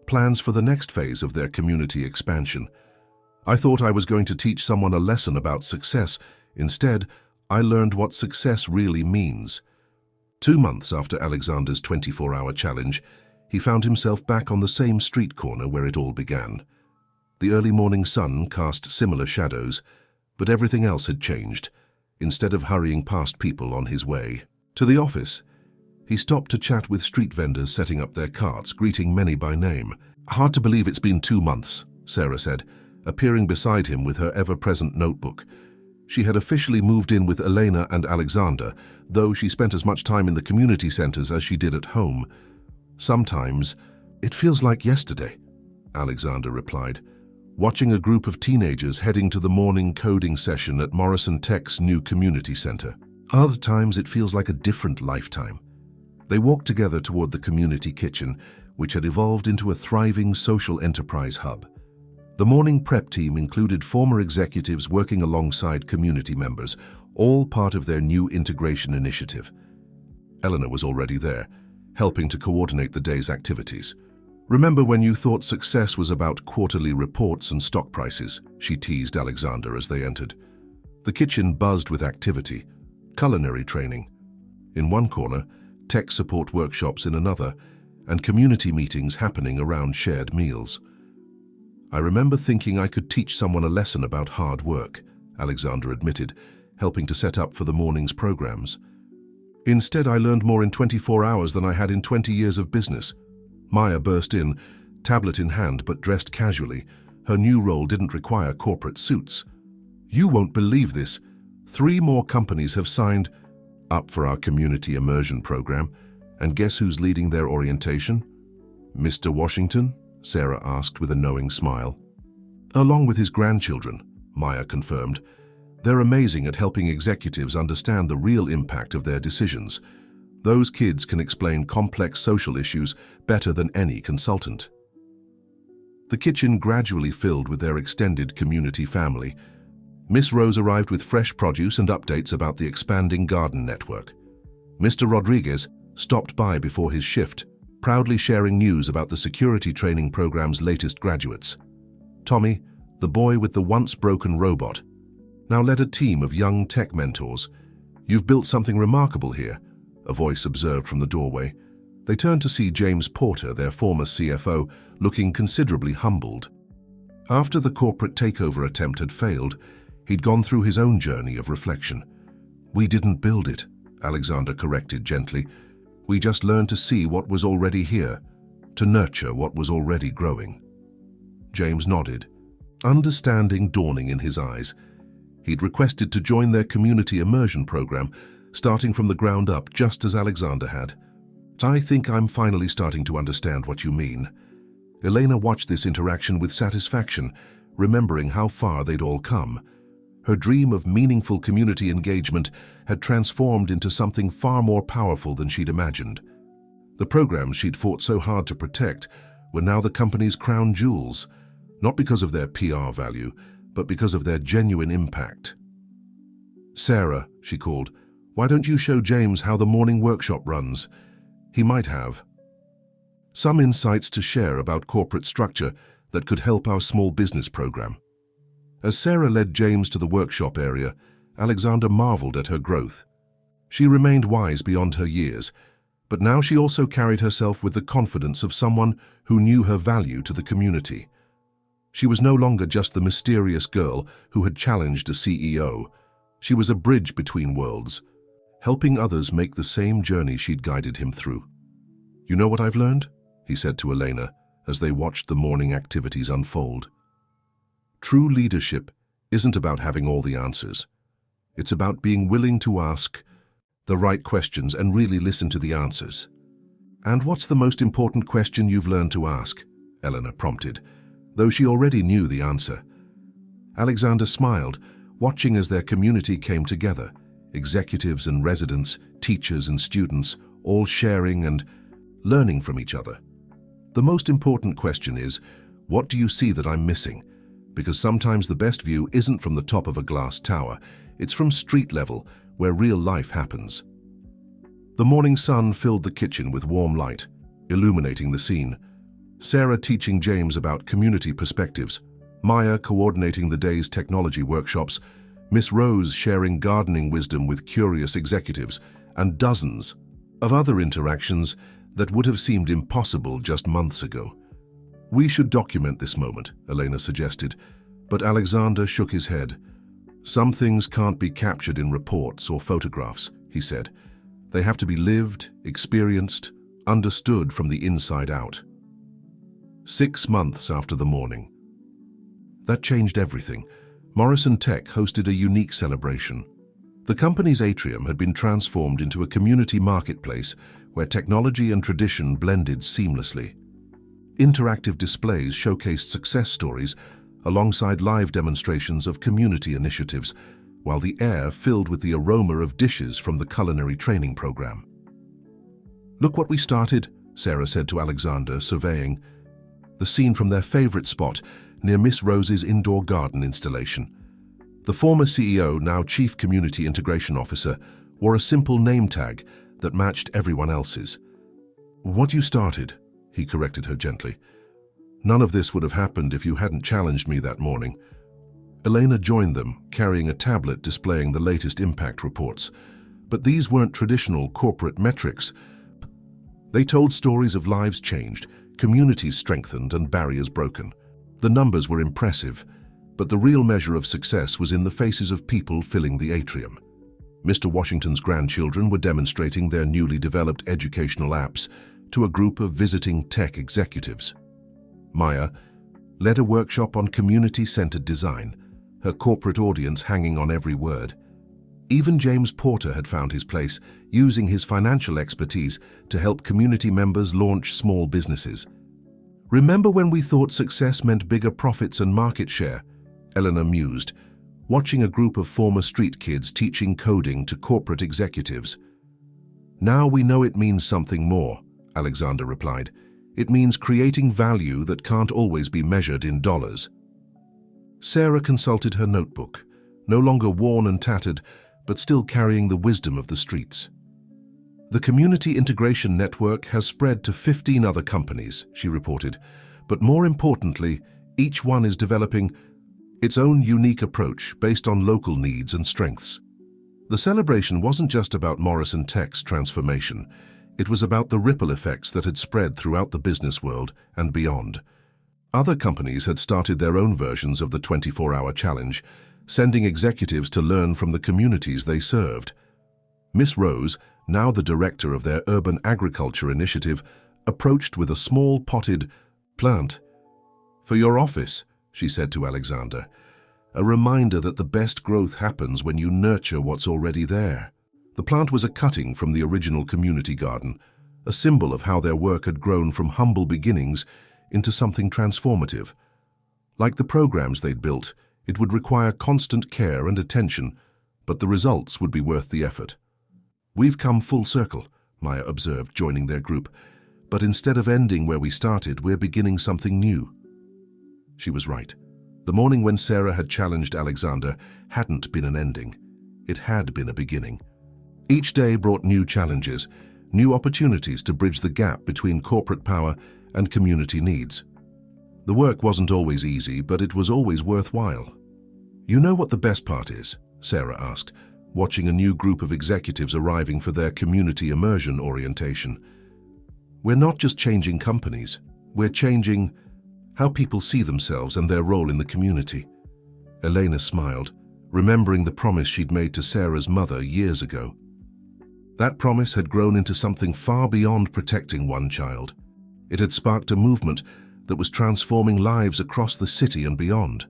plans for the next phase of their community expansion. "I thought I was going to teach someone a lesson about success. Instead, I learned what success really means." 2 months after Alexander's 24-hour challenge, he found himself back on the same street corner where it all began. The early morning sun cast similar shadows, but everything else had changed. Instead of hurrying past people on his way to the office, he stopped to chat with street vendors setting up their carts, greeting many by name. "Hard to believe it's been 2 months, Sarah said, appearing beside him with her ever-present notebook. She had officially moved in with Elena and Alexander, though she spent as much time in the community centers as she did at home. "Sometimes, it feels like yesterday," Alexander replied, watching a group of teenagers heading to the morning coding session at Morrison Tech's new community center. "Other times it feels like a different lifetime." They walked together toward the community kitchen, which had evolved into a thriving social enterprise hub. The morning prep team included former executives working alongside community members, all part of their new integration initiative. Eleanor was already there, helping to coordinate the day's activities. "Remember when you thought success was about quarterly reports and stock prices?" she teased Alexander as they entered. The kitchen buzzed with activity, culinary training in one corner, tech support workshops in another, and community meetings happening around shared meals. "I remember thinking I could teach someone a lesson about hard work," Alexander admitted, helping to set up for the morning's programs. "Instead, I learned more in 24 hours than I had in 20 years of business." Maya burst in, tablet in hand but dressed casually. Her new role didn't require corporate suits. "You won't believe this. 3 more companies have signed up for our community immersion program, and guess who's leading their orientation?" "Mr. Washington?" Sarah asked with a knowing smile. "Along with his grandchildren," Maya confirmed. "They're amazing at helping executives understand the real impact of their decisions. Those kids can explain complex social issues better than any consultant." The kitchen gradually filled with their extended community family. Miss Rose arrived with fresh produce and updates about the expanding garden network. Mr. Rodriguez stopped by before his shift, proudly sharing news about the security training program's latest graduates. Tommy, the boy with the once-broken robot, now led a team of young tech mentors. "You've built something remarkable here," a voice observed from the doorway. They turned to see James Porter, their former CFO, looking considerably humbled. After the corporate takeover attempt had failed, he'd gone through his own journey of reflection. "We didn't build it," Alexander corrected gently. "We just learned to see what was already here, to nurture what was already growing." James nodded, understanding dawning in his eyes. He'd requested to join their community immersion program, starting from the ground up, just as Alexander had. "I think I'm finally starting to understand what you mean." Elena watched this interaction with satisfaction, remembering how far they'd all come. Her dream of meaningful community engagement had transformed into something far more powerful than she'd imagined. The programs she'd fought so hard to protect were now the company's crown jewels, not because of their PR value, but because of their genuine impact. "Sarah," she called, "why don't you show James how the morning workshop runs? He might have some insights to share about corporate structure that could help our small business program." As Sarah led James to the workshop area, Alexander marveled at her growth. She remained wise beyond her years, but now she also carried herself with the confidence of someone who knew her value to the community. She was no longer just the mysterious girl who had challenged a CEO. She was a bridge between worlds, helping others make the same journey she'd guided him through. "You know what I've learned?" he said to Elena as they watched the morning activities unfold. "True leadership isn't about having all the answers. It's about being willing to ask the right questions and really listen to the answers." "And what's the most important question you've learned to ask?" Elena prompted, though she already knew the answer. Alexander smiled, watching as their community came together, executives and residents, teachers and students, all sharing and learning from each other. "The most important question is, what do you see that I'm missing? Because sometimes the best view isn't from the top of a glass tower, it's from street level, where real life happens." The morning sun filled the kitchen with warm light, illuminating the scene. Sarah teaching James about community perspectives, Maya coordinating the day's technology workshops, Miss Rose sharing gardening wisdom with curious executives, and dozens of other interactions that would have seemed impossible just months ago. "We should document this moment," Elena suggested, but Alexander shook his head. "Some things can't be captured in reports or photographs," he said. "They have to be lived, experienced, understood from the inside out." 6 months after the morning. That changed everything. Morrison Tech hosted a unique celebration. The company's atrium had been transformed into a community marketplace where technology and tradition blended seamlessly. Interactive displays showcased success stories alongside live demonstrations of community initiatives, while the air filled with the aroma of dishes from the culinary training program. "Look what we started," Sarah said to Alexander, surveying the scene from their favorite spot near Miss Rose's indoor garden installation. The former CEO, now Chief Community Integration Officer, wore a simple name tag that matched everyone else's. "What you started," he corrected her gently. "None of this would have happened if you hadn't challenged me that morning." Elena joined them, carrying a tablet displaying the latest impact reports. But these weren't traditional corporate metrics. They told stories of lives changed, communities strengthened, and barriers broken. The numbers were impressive, but the real measure of success was in the faces of people filling the atrium. Mr. Washington's grandchildren were demonstrating their newly developed educational apps to a group of visiting tech executives. Maya led a workshop on community-centered design, her corporate audience hanging on every word. Even James Porter had found his place, using his financial expertise to help community members launch small businesses. "Remember when we thought success meant bigger profits and market share?" Eleanor mused, watching a group of former street kids teaching coding to corporate executives. "Now we know it means something more," Alexander replied. "It means creating value that can't always be measured in dollars." Sarah consulted her notebook, no longer worn and tattered, but still carrying the wisdom of the streets. "The Community Integration Network has spread to 15 other companies," she reported, "but more importantly, each one is developing its own unique approach based on local needs and strengths." The celebration wasn't just about Morrison Tech's transformation. It was about the ripple effects that had spread throughout the business world and beyond. Other companies had started their own versions of the 24-hour challenge, sending executives to learn from the communities they served. Miss Rose, now the director of their urban agriculture initiative, approached with a small potted plant. "For your office," she said to Alexander, "a reminder that the best growth happens when you nurture what's already there." The plant was a cutting from the original community garden, a symbol of how their work had grown from humble beginnings into something transformative. Like the programs they'd built, it would require constant care and attention, but the results would be worth the effort. "We've come full circle," Maya observed, joining their group. "But instead of ending where we started, we're beginning something new." She was right. The morning when Sarah had challenged Alexander hadn't been an ending. It had been a beginning. Each day brought new challenges, new opportunities to bridge the gap between corporate power and community needs. The work wasn't always easy, but it was always worthwhile. "You know what the best part is?" Sarah asked, watching a new group of executives arriving for their community immersion orientation. We're not just changing companies, we're changing how people see themselves and their role in the community. Elena smiled, remembering the promise she'd made to Sarah's mother years ago. That promise had grown into something far beyond protecting one child. It had sparked a movement that was transforming lives across the city and beyond.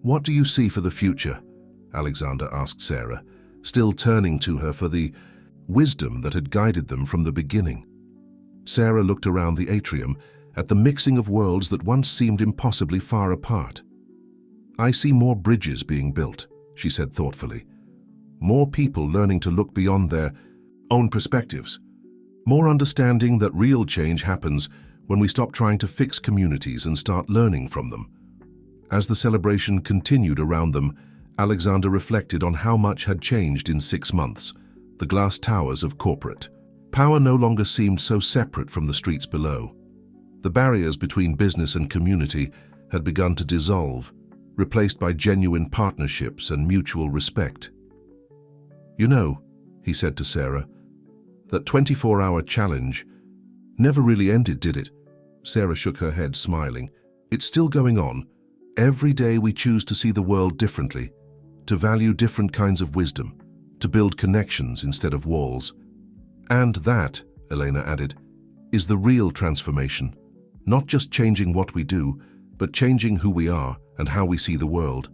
"What do you see for the future?" Alexander asked Sarah, still turning to her for the wisdom that had guided them from the beginning. Sarah looked around the atrium at the mixing of worlds that once seemed impossibly far apart. "I see more bridges being built," she said thoughtfully. "More people learning to look beyond their own perspectives. More understanding that real change happens when we stop trying to fix communities and start learning from them." As the celebration continued around them, Alexander reflected on how much had changed in 6 months. The glass towers of corporate power no longer seemed so separate from the streets below. The barriers between business and community had begun to dissolve, replaced by genuine partnerships and mutual respect. "You know," he said to Sarah, "that 24-hour challenge never really ended, did it?" Sarah shook her head, smiling. "It's still going on. Every day we choose to see the world differently, to value different kinds of wisdom, to build connections instead of walls. And that," Elena added, "is the real transformation. Not just changing what we do, but changing who we are and how we see the world."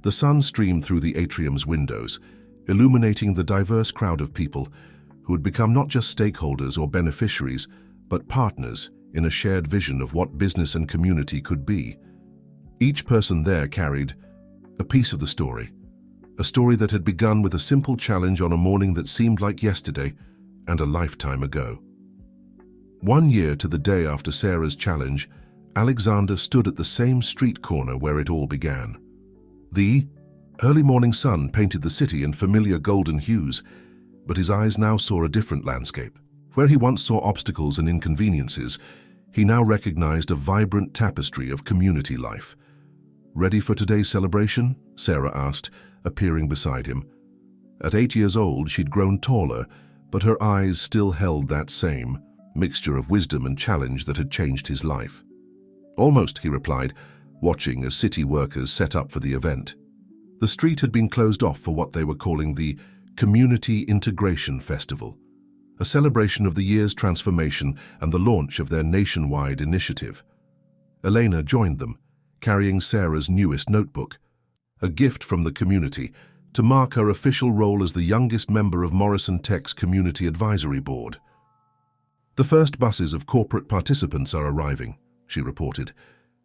The sun streamed through the atrium's windows, illuminating the diverse crowd of people who had become not just stakeholders or beneficiaries, but partners in a shared vision of what business and community could be. Each person there carried a piece of the story, a story that had begun with a simple challenge on a morning that seemed like yesterday and a lifetime ago. 1 year to the day after Sarah's challenge, Alexander stood at the same street corner where it all began. The early morning sun painted the city in familiar golden hues, but his eyes now saw a different landscape. Where he once saw obstacles and inconveniences, he now recognized a vibrant tapestry of community life. "Ready for today's celebration?" Sarah asked, appearing beside him. At 8 years old, she'd grown taller, but her eyes still held that same mixture of wisdom and challenge that had changed his life. "Almost," he replied, watching as city workers set up for the event. The street had been closed off for what they were calling the Community Integration Festival, a celebration of the year's transformation and the launch of their nationwide initiative. Elena joined them, carrying Sarah's newest notebook, a gift from the community to mark her official role as the youngest member of Morrison Tech's Community Advisory Board. "The first buses of corporate participants are arriving," she reported.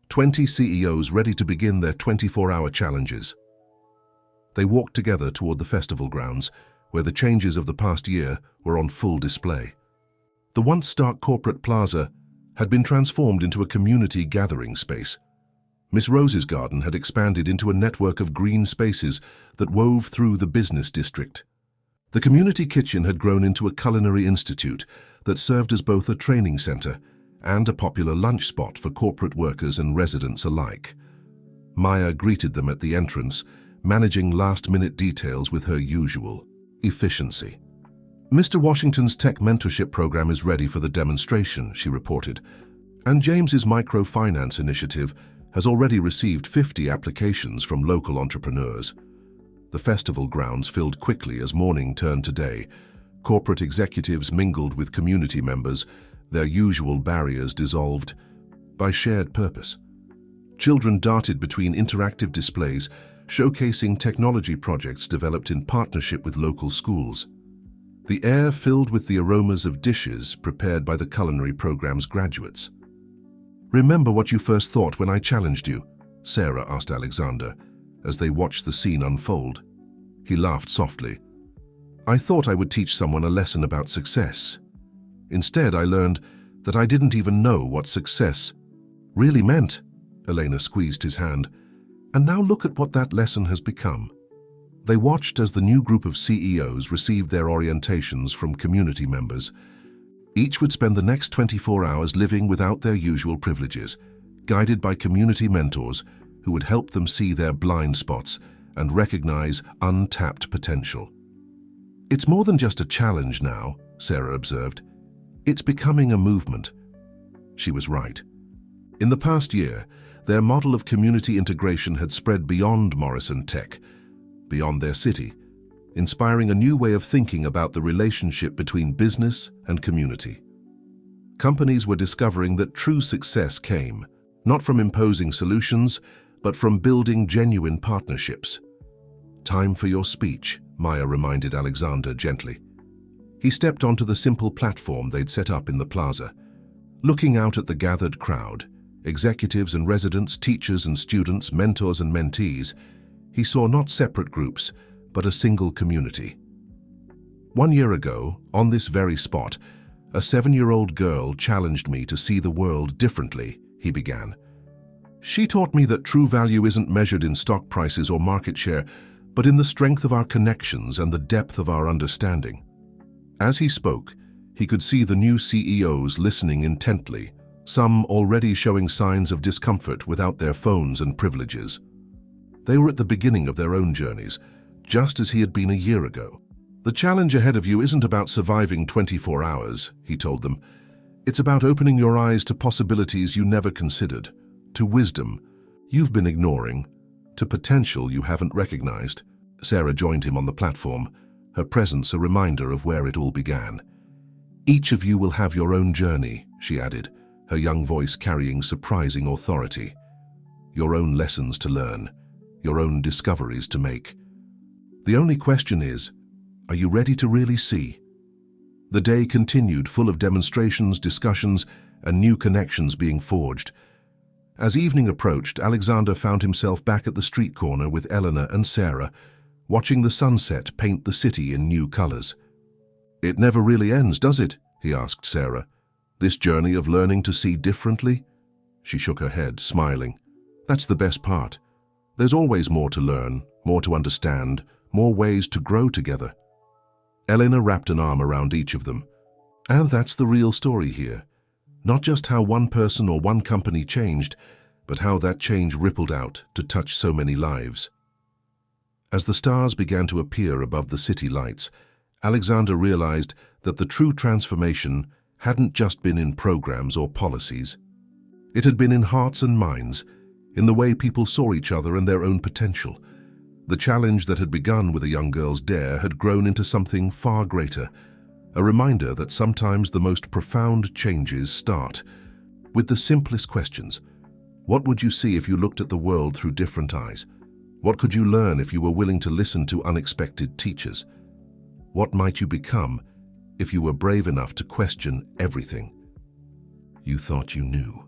20 CEOs ready to begin their 24-hour challenges." They walked together toward the festival grounds, where the changes of the past year were on full display. The once stark corporate plaza had been transformed into a community gathering space. Miss Rose's garden had expanded into a network of green spaces that wove through the business district. The community kitchen had grown into a culinary institute that served as both a training center and a popular lunch spot for corporate workers and residents alike. Maya greeted them at the entrance, managing last-minute details with her usual efficiency. "Mr. Washington's tech mentorship program is ready for the demonstration," she reported, "and James's microfinance initiative has already received 50 applications from local entrepreneurs." The festival grounds filled quickly as morning turned to day. Corporate executives mingled with community members, their usual barriers dissolved by shared purpose. Children darted between interactive displays, showcasing technology projects developed in partnership with local schools. The air filled with the aromas of dishes prepared by the culinary program's graduates. "Remember what you first thought when I challenged you?" Sarah asked Alexander, as they watched the scene unfold. He laughed softly. "I thought I would teach someone a lesson about success. Instead, I learned that I didn't even know what success really meant." Elena squeezed his hand. "And now look at what that lesson has become." They watched as the new group of CEOs received their orientations from community members. Each would spend the next 24 hours living without their usual privileges, guided by community mentors who would help them see their blind spots and recognize untapped potential. "It's more than just a challenge now," Sarah observed. "It's becoming a movement." She was right. In the past year, their model of community integration had spread beyond Morrison Tech, beyond their city, inspiring a new way of thinking about the relationship between business and community. Companies were discovering that true success came, not from imposing solutions, but from building genuine partnerships. "Time for your speech," Maya reminded Alexander gently. He stepped onto the simple platform they'd set up in the plaza. Looking out at the gathered crowd, executives and residents, teachers and students, mentors and mentees, he saw not separate groups, but a single community. "1 year ago, on this very spot, a 7-year-old girl challenged me to see the world differently," he began. "She taught me that true value isn't measured in stock prices or market share, but in the strength of our connections and the depth of our understanding." As he spoke, he could see the new CEOs listening intently, some already showing signs of discomfort without their phones and privileges. They were at the beginning of their own journeys, just as he had been a year ago. "The challenge ahead of you isn't about surviving 24 hours, he told them. "It's about opening your eyes to possibilities you never considered, to wisdom you've been ignoring, to potential you haven't recognized." Sarah joined him on the platform, her presence a reminder of where it all began. "Each of you will have your own journey," she added, her young voice carrying surprising authority. "Your own lessons to learn, your own discoveries to make. The only question is, are you ready to really see?" The day continued, full of demonstrations, discussions, and new connections being forged. As evening approached, Alexander found himself back at the street corner with Eleanor and Sarah, watching the sunset paint the city in new colors. "It never really ends, does it?" he asked Sarah. "This journey of learning to see differently?" She shook her head, smiling. "That's the best part. There's always more to learn, more to understand, more ways to grow together." Eleanor wrapped an arm around each of them. "And that's the real story here. Not just how one person or one company changed, but how that change rippled out to touch so many lives." As the stars began to appear above the city lights, Alexander realized that the true transformation hadn't just been in programs or policies. It had been in hearts and minds, in the way people saw each other and their own potential. The challenge that had begun with a young girl's dare had grown into something far greater, a reminder that sometimes the most profound changes start with the simplest questions. What would you see if you looked at the world through different eyes? What could you learn if you were willing to listen to unexpected teachers? What might you become if you were brave enough to question everything you thought you knew?